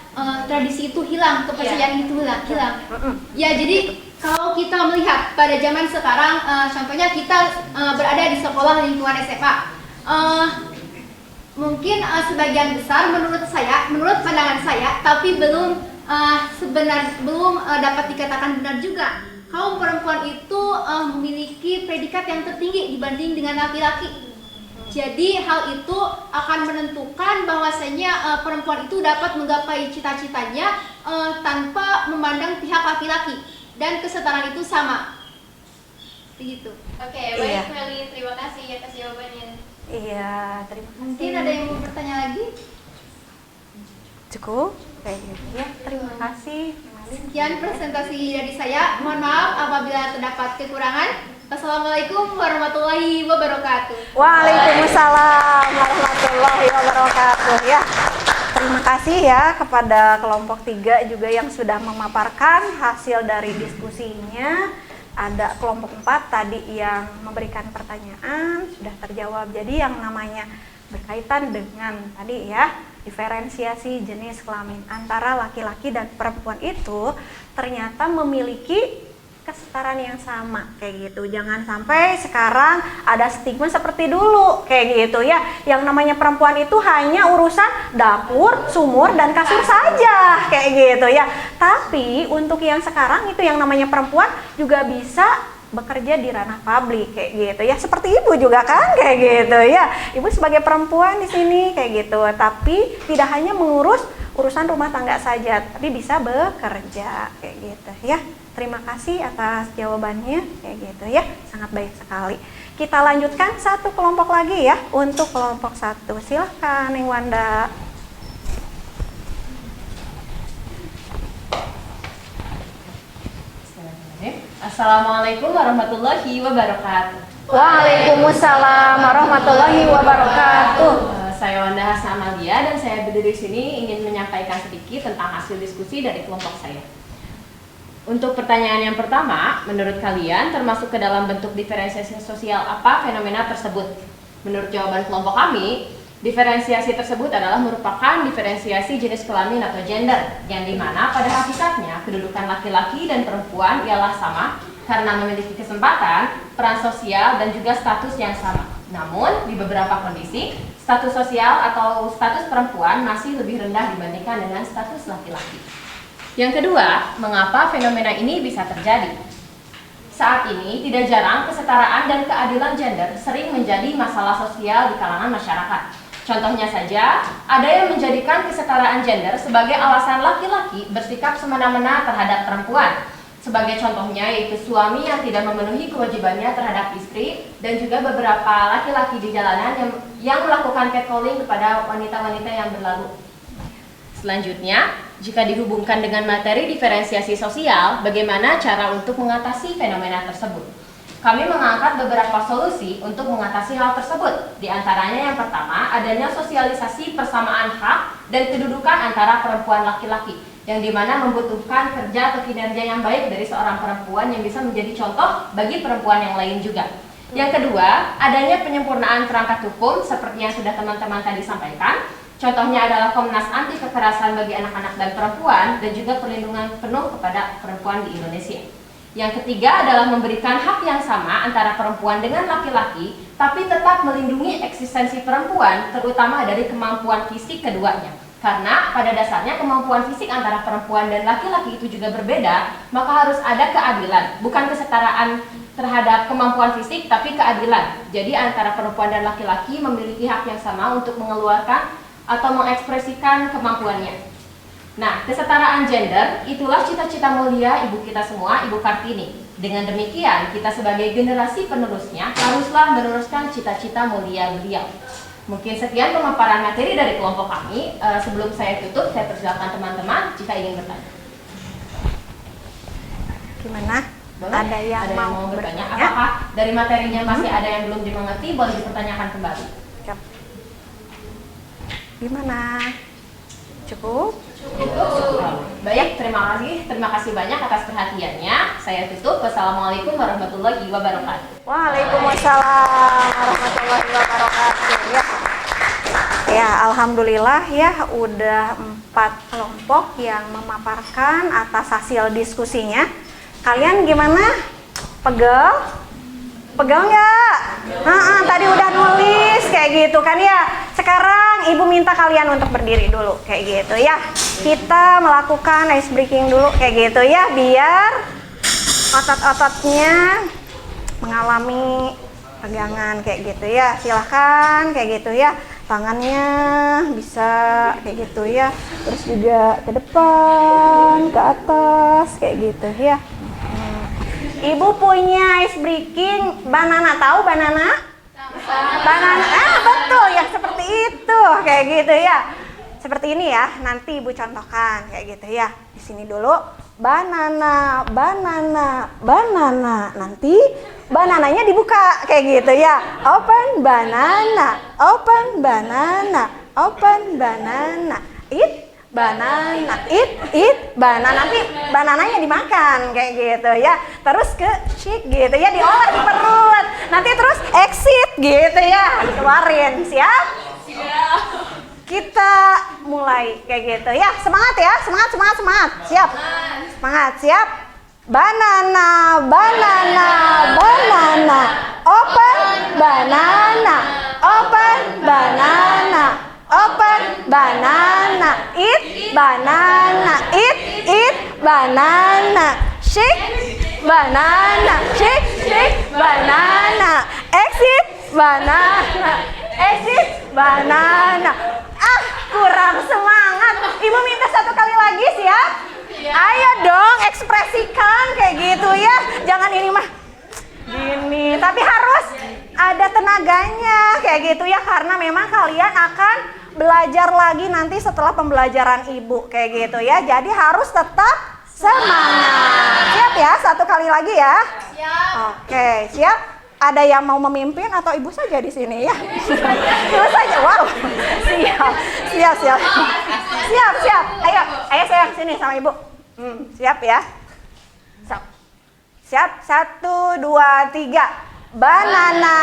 tradisi itu hilang, kepercayaan itu hilang. Ya, jadi kalau kita melihat pada zaman sekarang, contohnya kita berada di sekolah lingkungan SMA, mungkin sebagian besar menurut pandangan saya, tapi belum dapat dikatakan benar juga. Kaum perempuan itu memiliki predikat yang tertinggi dibanding dengan laki-laki. Jadi hal itu akan menentukan bahwasanya perempuan itu dapat menggapai cita-citanya tanpa memandang pihak laki-laki, dan kesetaraan itu sama. Begitu. Oke, Iya. baik Melin, terima kasih atas jawabannya. Iya, terima kasih. Mungkin ada yang mau bertanya lagi? Cukup kayak gitu ya. Terima kasih. Sekian presentasi dari saya. Mohon maaf apabila terdapat kekurangan. Assalamualaikum warahmatullahi wabarakatuh. Waalaikumsalam warahmatullahi wabarakatuh ya. Terima kasih ya kepada kelompok 3 juga yang sudah memaparkan hasil dari diskusinya. Ada kelompok 4 tadi yang memberikan pertanyaan sudah terjawab. Jadi yang namanya berkaitan dengan tadi ya, diferensiasi jenis kelamin antara laki-laki dan perempuan itu ternyata memiliki kesetaraan yang sama kayak gitu. Jangan sampai sekarang ada stigma seperti dulu kayak gitu ya. Yang namanya perempuan itu hanya urusan dapur, sumur, dan kasur saja kayak gitu ya. Tapi untuk yang sekarang itu yang namanya perempuan juga bisa bekerja di ranah publik kayak gitu ya. Seperti ibu juga kan kayak gitu ya. Ibu sebagai perempuan di sini kayak gitu. Tapi tidak hanya mengurus urusan rumah tangga saja, tapi bisa bekerja kayak gitu ya. Terima kasih atas jawabannya kayak gitu ya, sangat baik sekali. Kita lanjutkan satu kelompok lagi ya, untuk kelompok 1. Silahkan Neng Wanda. Assalamualaikum warahmatullahi wabarakatuh. Waalaikumsalam warahmatullahi wabarakatuh. Saya Wanda Hasna Amalia dan saya berdiri di sini ingin menyampaikan sedikit tentang hasil diskusi dari kelompok saya. Untuk pertanyaan yang pertama, menurut kalian termasuk ke dalam bentuk diferensiasi sosial apa fenomena tersebut? Menurut jawaban kelompok kami, diferensiasi tersebut adalah merupakan diferensiasi jenis kelamin atau gender, yang dimana pada hakikatnya kedudukan laki-laki dan perempuan ialah sama karena memiliki kesempatan, peran sosial, dan juga status yang sama. Namun, di beberapa kondisi, status sosial atau status perempuan masih lebih rendah dibandingkan dengan status laki-laki. Yang kedua, mengapa fenomena ini bisa terjadi? Saat ini, tidak jarang kesetaraan dan keadilan gender sering menjadi masalah sosial di kalangan masyarakat. Contohnya saja, ada yang menjadikan kesetaraan gender sebagai alasan laki-laki bersikap semena-mena terhadap perempuan. Sebagai contohnya yaitu suami yang tidak memenuhi kewajibannya terhadap istri dan juga beberapa laki-laki di jalanan yang melakukan catcalling kepada wanita-wanita yang berlalu. Selanjutnya, jika dihubungkan dengan materi diferensiasi sosial, bagaimana cara untuk mengatasi fenomena tersebut? Kami mengangkat beberapa solusi untuk mengatasi hal tersebut. Di antaranya yang pertama, adanya sosialisasi persamaan hak dan kedudukan antara perempuan laki-laki, yang dimana membutuhkan kerja atau kinerja yang baik dari seorang perempuan yang bisa menjadi contoh bagi perempuan yang lain juga. Yang kedua, adanya penyempurnaan perangkat hukum seperti yang sudah teman-teman tadi sampaikan. Contohnya adalah Komnas Anti Kekerasan bagi anak-anak dan perempuan dan juga perlindungan penuh kepada perempuan di Indonesia. Yang ketiga adalah memberikan hak yang sama antara perempuan dengan laki-laki, tapi tetap melindungi eksistensi perempuan, terutama dari kemampuan fisik keduanya. Karena pada dasarnya kemampuan fisik antara perempuan dan laki-laki itu juga berbeda, maka harus ada keadilan, bukan kesetaraan terhadap kemampuan fisik, tapi keadilan. Jadi antara perempuan dan laki-laki memiliki hak yang sama untuk mengeluarkan atau mengekspresikan kemampuannya. Nah, kesetaraan gender itulah cita-cita mulia ibu kita semua, Ibu Kartini. Dengan demikian, kita sebagai generasi penerusnya haruslah meneruskan cita-cita mulia beliau. Mungkin sekian pemaparan materi dari kelompok kami. Sebelum saya tutup, saya persilakan teman-teman jika ingin bertanya. Gimana? Boleh? Ada yang mau bertanya? bertanya? Apakah dari materinya masih ada yang belum dimengerti? Boleh dipertanyakan kembali. Siap. Gimana? Cukup? Baik, terima kasih banyak atas perhatiannya. Saya tutup. Wassalamualaikum warahmatullahi wabarakatuh. Waalaikumsalam warahmatullahi wabarakatuh. Ya, alhamdulillah ya udah 4 kelompok yang memaparkan atas hasil diskusinya. Kalian gimana? Pegel? Pegel nggak? Tadi udah nulis kayak gitu kan ya. Sekarang ibu minta kalian untuk berdiri dulu kayak gitu ya. Kita melakukan ice breaking dulu kayak gitu ya, biar otot-ototnya mengalami pegangan kayak gitu ya. Silahkan kayak gitu ya. Tangannya bisa kayak gitu ya. Terus juga ke depan, ke atas kayak gitu ya. Ibu punya ice breaking banana, tahu banana? Banana, betul ya, seperti itu kayak gitu ya. Seperti ini ya, nanti ibu contohkan kayak gitu ya. Di sini dulu banana, banana, banana. Nanti banananya dibuka kayak gitu ya. Open banana, open banana, open banana. Eat banana, eat banana. Nanti banananya dimakan kayak gitu ya. Terus ke shake gitu ya, diolah di perut. Nanti terus exit gitu ya, dikeluarin. Siap? Siap. Kita mulai kayak gitu ya. Semangat ya, semangat. Siap? Semangat, siap? Banana, banana, banana. Open banana, open banana, open banana. Eat banana, eat banana. Shake banana, shake banana. Exit banana, exit banana. Kurang semangat. Ibu minta 1 kali lagi, siap? Ayo dong, ekspresikan kayak gitu ya. Jangan ini mah gini, tapi harus ada tenaganya kayak gitu ya, karena memang kalian akan belajar lagi nanti setelah pembelajaran ibu kayak gitu ya. Jadi harus tetap semangat. Siap ya? 1 kali lagi ya. Siap. Oke, siap. Ada yang mau memimpin atau ibu saja di sini ya? Ibu saja. Wow. Siap. Ayo saya kesini sama ibu. Siap ya? Siap. 1, 2, 3. Banana,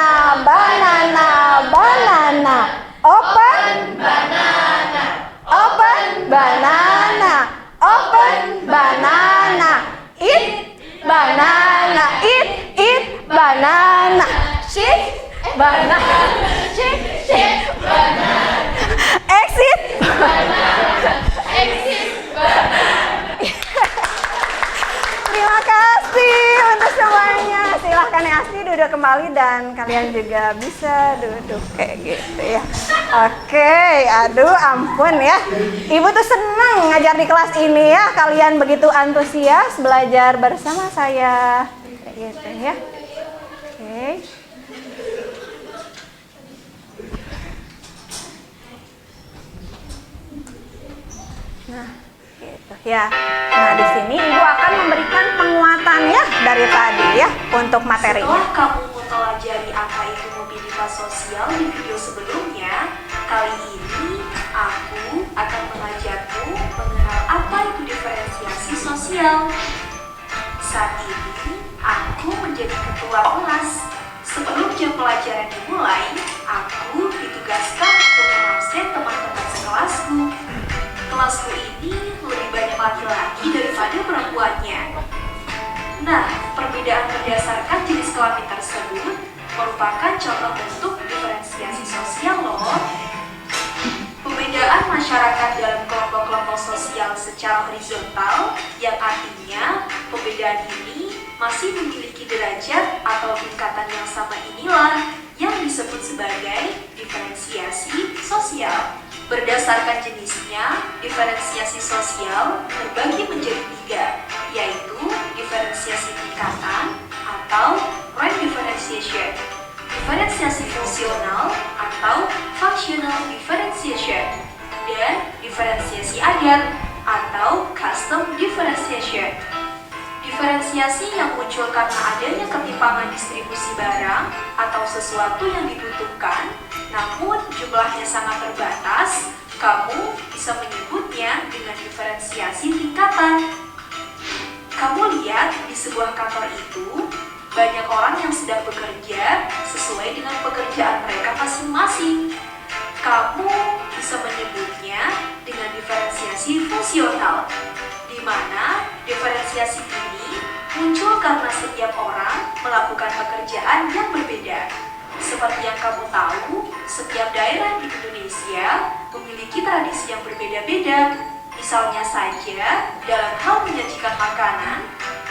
banana, banana. Open banana. Open banana. Open banana. Eat banana. Eat banana. Shake banana. Shake banana. Exit banana. Exit banana. Terima kasih untuk semuanya. Silahkan ya, Asti duduk. duduk kembali dan kalian juga bisa duduk kayak gitu ya. Oke, aduh ampun ya. Ibu tuh senang ngajar di kelas ini ya. Kalian begitu antusias belajar bersama saya. Kayak gitu ya. Oke. Nah, gitu ya. Nah, di sini Ibu akan memberikan penguatan ya dari tadi ya untuk materinya. Setelah kamu mempelajari apa itu mobilitas sosial di video sebelumnya, kali ini aku akan mengajarmu mengenal apa itu diferensiasi sosial. Saat ini aku menjadi ketua kelas. Sebelum jam pelajaran dimulai, aku ditugaskan untuk mengabsen teman-teman sekelasku. Kelasku ini lebih banyak laki-laki daripada perempuannya. Nah, perbedaan berdasarkan jenis kelamin tersebut merupakan contoh bentuk diferensiasi sosial loh. Pembedaan masyarakat dalam kelompok-kelompok sosial secara horizontal, yang artinya pembedaan ini masih memiliki derajat atau tingkatan yang sama, inilah yang disebut sebagai diferensiasi sosial. Berdasarkan jenisnya, diferensiasi sosial terbagi menjadi 3, yaitu diferensiasi tingkatan atau rank differentiation, diferensiasi fungsional atau functional differentiation, dan diferensiasi adat atau custom differentiation. Diferensiasi yang muncul karena adanya ketimpangan distribusi barang atau sesuatu yang dibutuhkan, namun jumlahnya sangat terbatas, kamu bisa menyebutnya dengan diferensiasi tingkatan. Kamu lihat di sebuah kantor itu, banyak orang yang sedang bekerja sesuai dengan pekerjaan mereka masing-masing. Kamu bisa menyebutnya dengan diferensiasi fungsional, di mana diferensiasi ini muncul karena setiap orang melakukan pekerjaan yang berbeda. Seperti yang kamu tahu, setiap daerah di Indonesia memiliki tradisi yang berbeda-beda. Misalnya saja, dalam hal menyajikan makanan,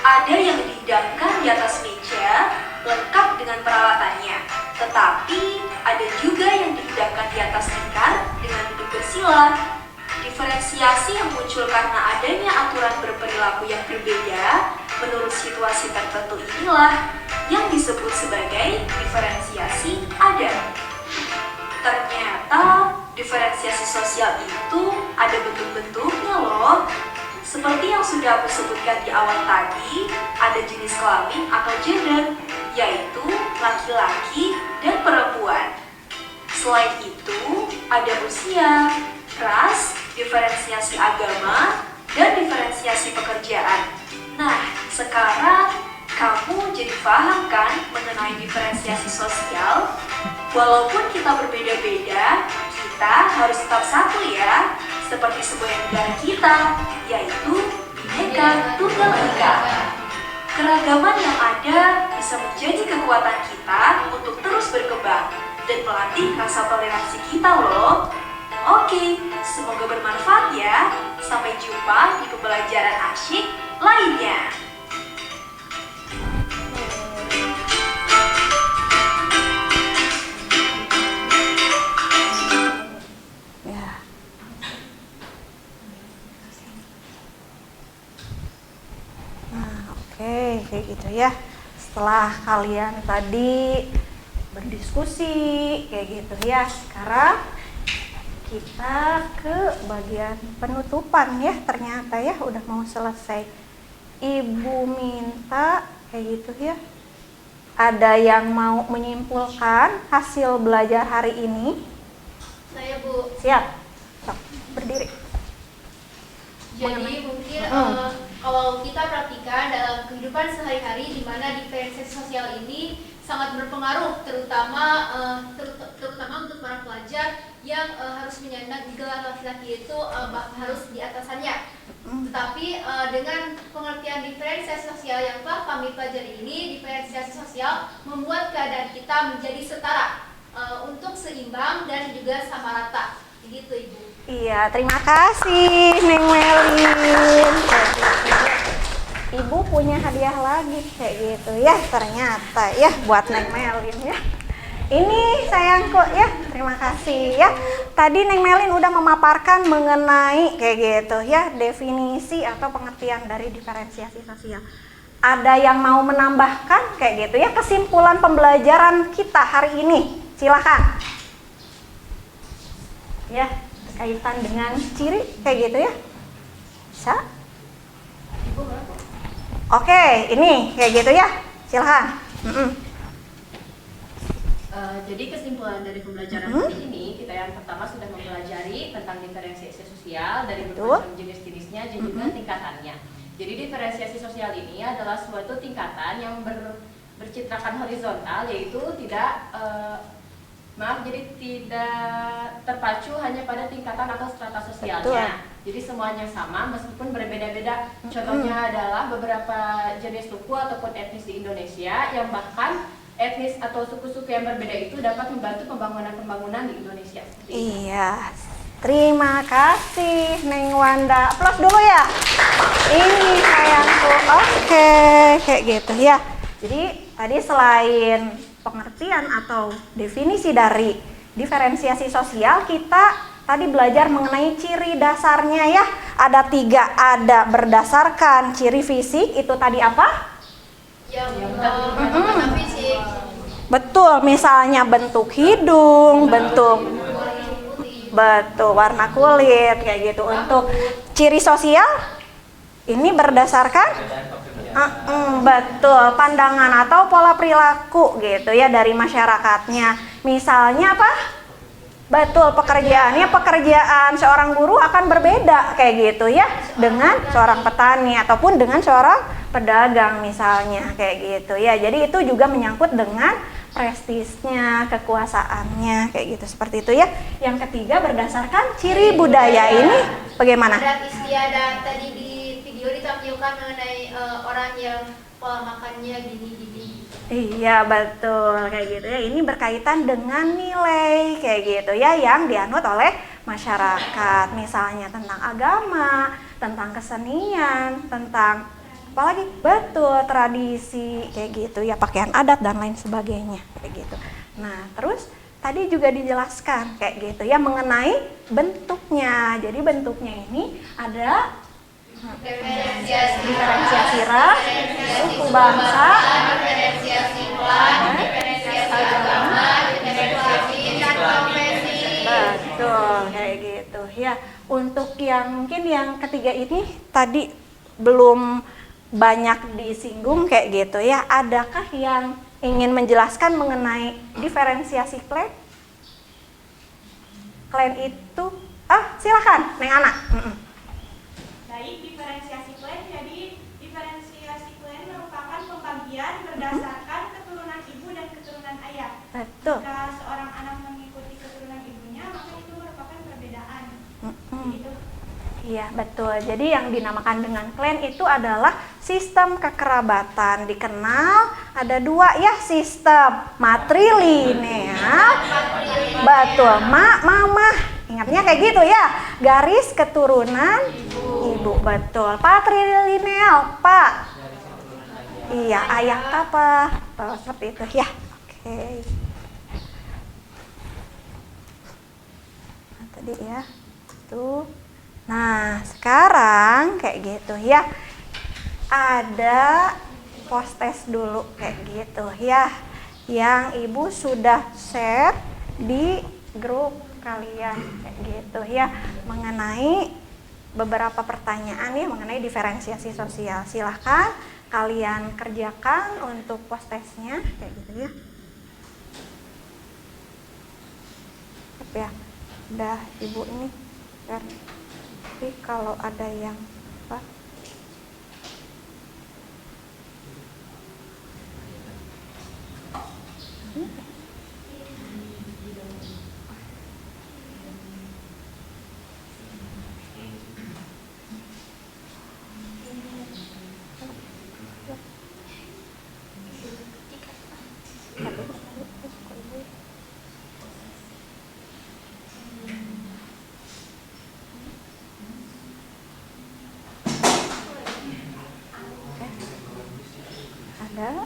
ada yang dihidangkan di atas meja, lengkap dengan peralatannya. Tetapi, ada juga yang dihidangkan di atas tikar dengan duduk bersila. Diferensiasi yang muncul karena adanya aturan berperilaku yang berbeda menurut situasi tertentu inilah yang disebut sebagai diferensiasi adat. Ternyata diferensiasi sosial itu ada bentuk-bentuknya loh. Seperti yang sudah aku sebutkan di awal tadi, ada jenis kelamin atau gender, yaitu laki-laki dan perempuan. Selain itu, ada usia, ras, diferensiasi agama, dan diferensiasi pekerjaan. Nah, sekarang kamu jadi paham kan mengenai diferensiasi sosial? Walaupun kita berbeda-beda, kita harus tetap satu ya, seperti sebuah negara kita, yaitu Bhinneka Tunggal Ika. Keragaman yang ada bisa menjadi kekuatan kita untuk terus berkembang dan melatih rasa toleransi kita loh. Oke, semoga bermanfaat ya. Sampai jumpa di pembelajaran asyik lainnya. Oke, kayak gitu ya. Setelah kalian tadi berdiskusi kayak gitu ya, sekarang kita ke bagian penutupan ya. Ternyata ya udah mau selesai. Ibu minta kayak gitu ya. Ada yang mau menyimpulkan hasil belajar hari ini? Saya, Bu. Siap. Sok, berdiri. Jadi mungkin kalau kita perhatikan dalam kehidupan sehari-hari di mana diferensiasi sosial ini sangat berpengaruh, terutama untuk para pelajar yang harus menyandang gelar laki-laki itu harus di atasannya. Tetapi dengan pengertian diferensiasi sosial yang telah kami pelajari ini, diferensiasi sosial membuat keadaan kita menjadi setara untuk seimbang dan juga sama rata. Begitu, Ibu. Iya, terima kasih Neng Melin. Ibu punya hadiah lagi kayak gitu ya, ternyata ya buat Neng Melin ya. Ini sayangku ya, terima kasih ya. Tadi Neng Melin udah memaparkan mengenai kayak gitu ya, definisi atau pengertian dari diferensiasi sosial. Ada yang mau menambahkan kayak gitu ya, kesimpulan pembelajaran kita hari ini? Silakan. Ya, kaitan dengan ciri kayak gitu ya. Bisa? Oke, ini kayak gitu ya. Silakan. Jadi kesimpulan dari pembelajaran hari ini, kita yang pertama sudah mempelajari tentang diferensiasi sosial dari berbagai jenis-jenisnya dan juga tingkatannya. Jadi diferensiasi sosial ini adalah suatu tingkatan yang bercitrakan horizontal, yaitu tidak jadi tidak terpacu hanya pada tingkatan atau strata sosialnya. Jadi semuanya sama meskipun berbeda-beda. Contohnya adalah beberapa jenis suku ataupun etnis di Indonesia yang bahkan etnis atau suku-suku yang berbeda itu dapat membantu pembangunan di Indonesia. Iya, terima kasih Neng Wanda. Aplaus dulu ya. Ini sayangku. Oke, kayak gitu ya. Jadi tadi selain pengertian atau definisi dari diferensiasi sosial, kita tadi belajar mengenai ciri dasarnya ya. Ada 3, ada berdasarkan ciri fisik, itu tadi apa? Fisik. Betul, misalnya bentuk hidung, bentuk warna kulit kayak gitu. Untuk ciri sosial ini berdasarkan betul, pandangan atau pola perilaku gitu ya dari masyarakatnya. Misalnya apa? Betul, pekerjaan seorang guru akan berbeda kayak gitu ya dengan seorang petani ataupun dengan seorang pedagang misalnya kayak gitu ya. Jadi itu juga menyangkut dengan prestisnya, kekuasaannya kayak gitu, seperti itu ya. Yang ketiga berdasarkan ciri budaya. Ini bagaimana? Adat istiadat tadi di video ditampilkan mengenai orang yang pola makannya gini-gini. Iya betul kayak gitu ya. Ini berkaitan dengan nilai kayak gitu ya yang dianut oleh masyarakat. Misalnya tentang agama, tentang kesenian, tentang apalagi betul tradisi kayak gitu ya, pakaian adat dan lain sebagainya kayak gitu. Nah terus tadi juga dijelaskan kayak gitu ya mengenai bentuknya. Jadi bentuknya ini ada diferensiasi ras, suku bangsa, diferensiasi klan, diferensiasi agama, diferensiasi profesi. Betul kayak gitu ya. Untuk yang mungkin yang ketiga ini tadi belum banyak disinggung kayak gitu ya. Adakah yang ingin menjelaskan mengenai diferensiasi klan? Klan itu, silakan, Neng Ana. Baik, diferensiasi klan. Jadi diferensiasi klan merupakan pembagian berdasarkan keturunan ibu dan keturunan ayah. Betul. Jika seorang anak mengikuti keturunan ibunya, maka itu merupakan perbedaan. Gitu. Iya betul. Jadi yang dinamakan dengan klan itu adalah sistem kekerabatan. Dikenal ada 2 ya, sistem matrilineal. Betul, mama. Ingatnya kayak gitu ya. Garis keturunan ibu. Betul. Patrilineal, Pak. Iya, ayah apa? Seperti itu ya. Oke. Nah, tadi ya. Tuh. Nah, sekarang kayak gitu ya. Ada post test dulu kayak gitu ya. Yang Ibu sudah share di grup kalian kayak gitu ya. Mengenai beberapa pertanyaan ya mengenai diferensiasi sosial. Silahkan kalian kerjakan untuk post testnya kayak gitu ya. Ya, udah Ibu ini share. Tapi kalau ada yang apa? Ya.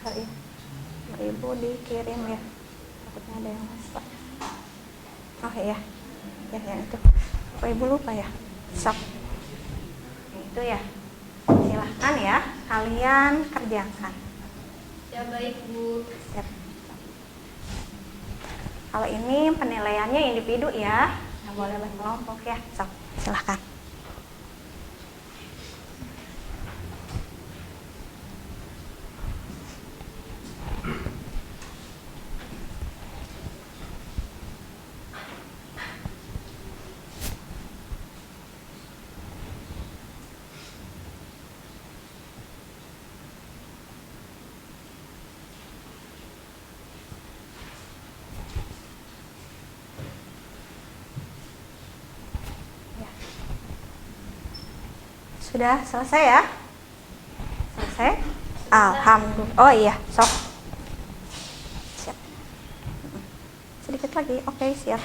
Hari Ibu dikirim ya. Takutnya ada yang lupa. Oh iya. Ya yang itu. Kok Ibu lupa ya? Sok. Itu ya. Silahkan ya, kalian kerjakan. Ya baik Bu. Siap. Kalau ini penilaiannya individu ya, nggak boleh berkelompok ya. Sok, silahkan. Sudah selesai ya? Selesai? Alhamdulillah. Oh iya, sok. Siap. Sedikit lagi. Oke, siap.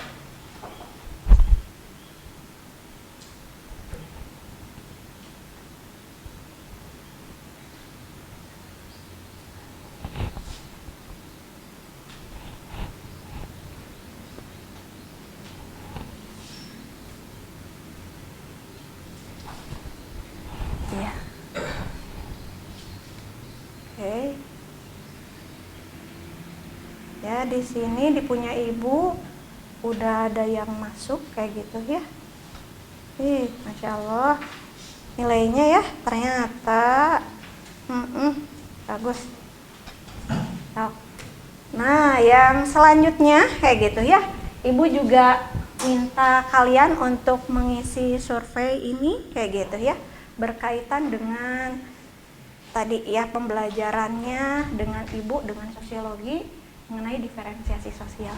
Iya. Oke. Ya, di sini di punya Ibu udah ada yang masuk kayak gitu ya. Masya Allah. Nilainya ya ternyata bagus. Nah, yang selanjutnya kayak gitu ya. Ibu juga minta kalian untuk mengisi survei ini kayak gitu ya. Berkaitan dengan tadi ya pembelajarannya dengan Ibu dengan sosiologi mengenai diferensiasi sosial.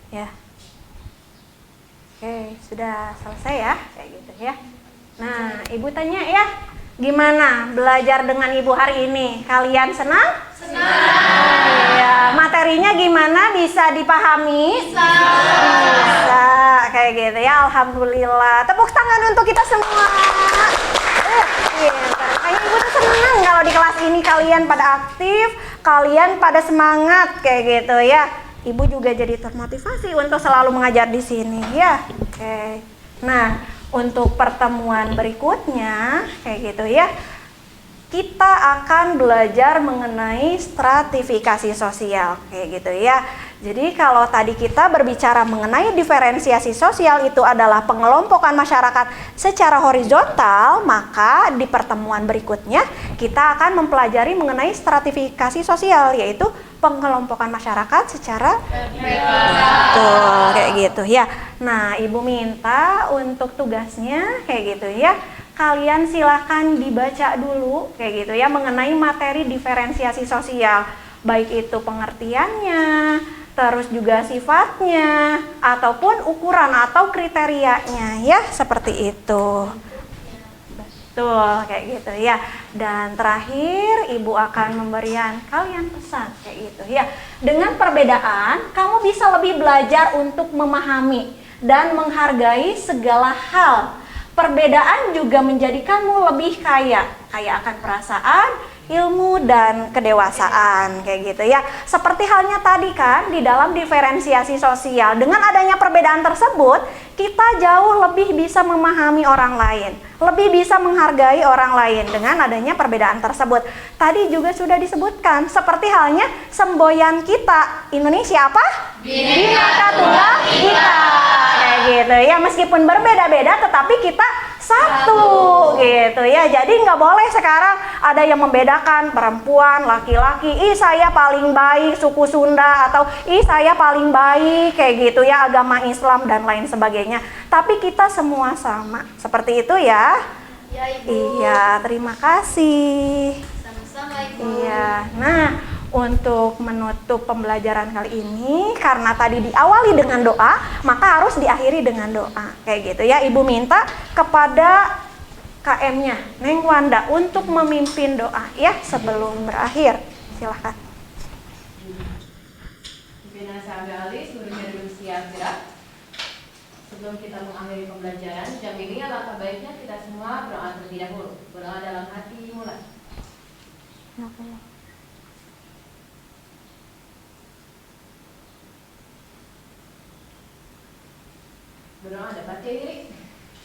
Ya. Oke, sudah selesai ya, kayak gitu ya. Nah, Ibu tanya ya, gimana belajar dengan Ibu hari ini? Kalian senang? Senang. Ya, materinya gimana? Bisa dipahami? Bisa. Bisa, kayak gitu ya. Alhamdulillah. Tepuk tangan untuk kita semua. Kayaknya Ibu tuh senang kalau di kelas ini kalian pada aktif, kalian pada semangat kayak gitu ya. Ibu juga jadi termotivasi untuk selalu mengajar di sini ya. Oke. Nah, untuk pertemuan berikutnya kayak gitu ya. Kita akan belajar mengenai stratifikasi sosial kayak gitu ya. Jadi kalau tadi kita berbicara mengenai diferensiasi sosial itu adalah pengelompokan masyarakat secara horizontal, maka di pertemuan berikutnya kita akan mempelajari mengenai stratifikasi sosial, yaitu pengelompokan masyarakat secara betul kayak gitu ya. Nah, Ibu minta untuk tugasnya kayak gitu ya. Kalian silahkan dibaca dulu kayak gitu ya mengenai materi diferensiasi sosial, baik itu pengertiannya, terus juga sifatnya, ataupun ukuran atau kriterianya ya, seperti itu. Betul, kayak gitu ya. Dan terakhir Ibu akan memberikan kalian pesan kayak gitu ya. Dengan perbedaan, kamu bisa lebih belajar untuk memahami dan menghargai segala hal. Perbedaan juga menjadikanmu lebih kaya akan perasaan, ilmu dan kedewasaan kayak gitu ya. Seperti halnya tadi kan di dalam diferensiasi sosial, dengan adanya perbedaan tersebut kita jauh lebih bisa memahami orang lain, lebih bisa menghargai orang lain dengan adanya perbedaan tersebut. Tadi juga sudah disebutkan seperti halnya semboyan kita Indonesia apa? Bhinneka Tunggal Ika kayak gitu ya. Meskipun berbeda-beda tetapi kita satu gitu ya. Jadi nggak boleh sekarang ada yang membedakan perempuan, laki-laki, ih saya paling baik suku Sunda, atau ih saya paling baik kayak gitu ya agama Islam dan lain sebagainya. Tapi kita semua sama. Seperti itu ya. Ya, Ibu. Iya, terima kasih. Sama-sama, Ibu. Iya. Nah, untuk menutup pembelajaran kali ini, karena tadi diawali dengan doa, maka harus diakhiri dengan doa. Kayak gitu ya. Ibu minta kepada KM-nya, Neng Wanda, untuk memimpin doa ya sebelum berakhir. Silahkan. Pimpinan sambil alis, muridnya dulu siap gerak. Sebelum kita mengakhiri pembelajaran jam ini, alangkah baiknya kita semua berdoa terlebih dahulu. Berdoa dalam hati mulai. Berdoa dapat diri.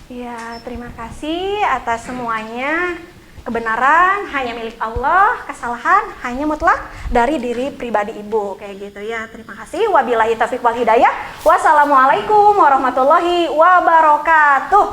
Ya, terima kasih atas semuanya. Kebenaran hanya milik Allah, kesalahan hanya mutlak dari diri pribadi Ibu. Kayak gitu ya. Terima kasih. Wabillahi taufiq wal hidayah. Wassalamualaikum warahmatullahi wabarakatuh.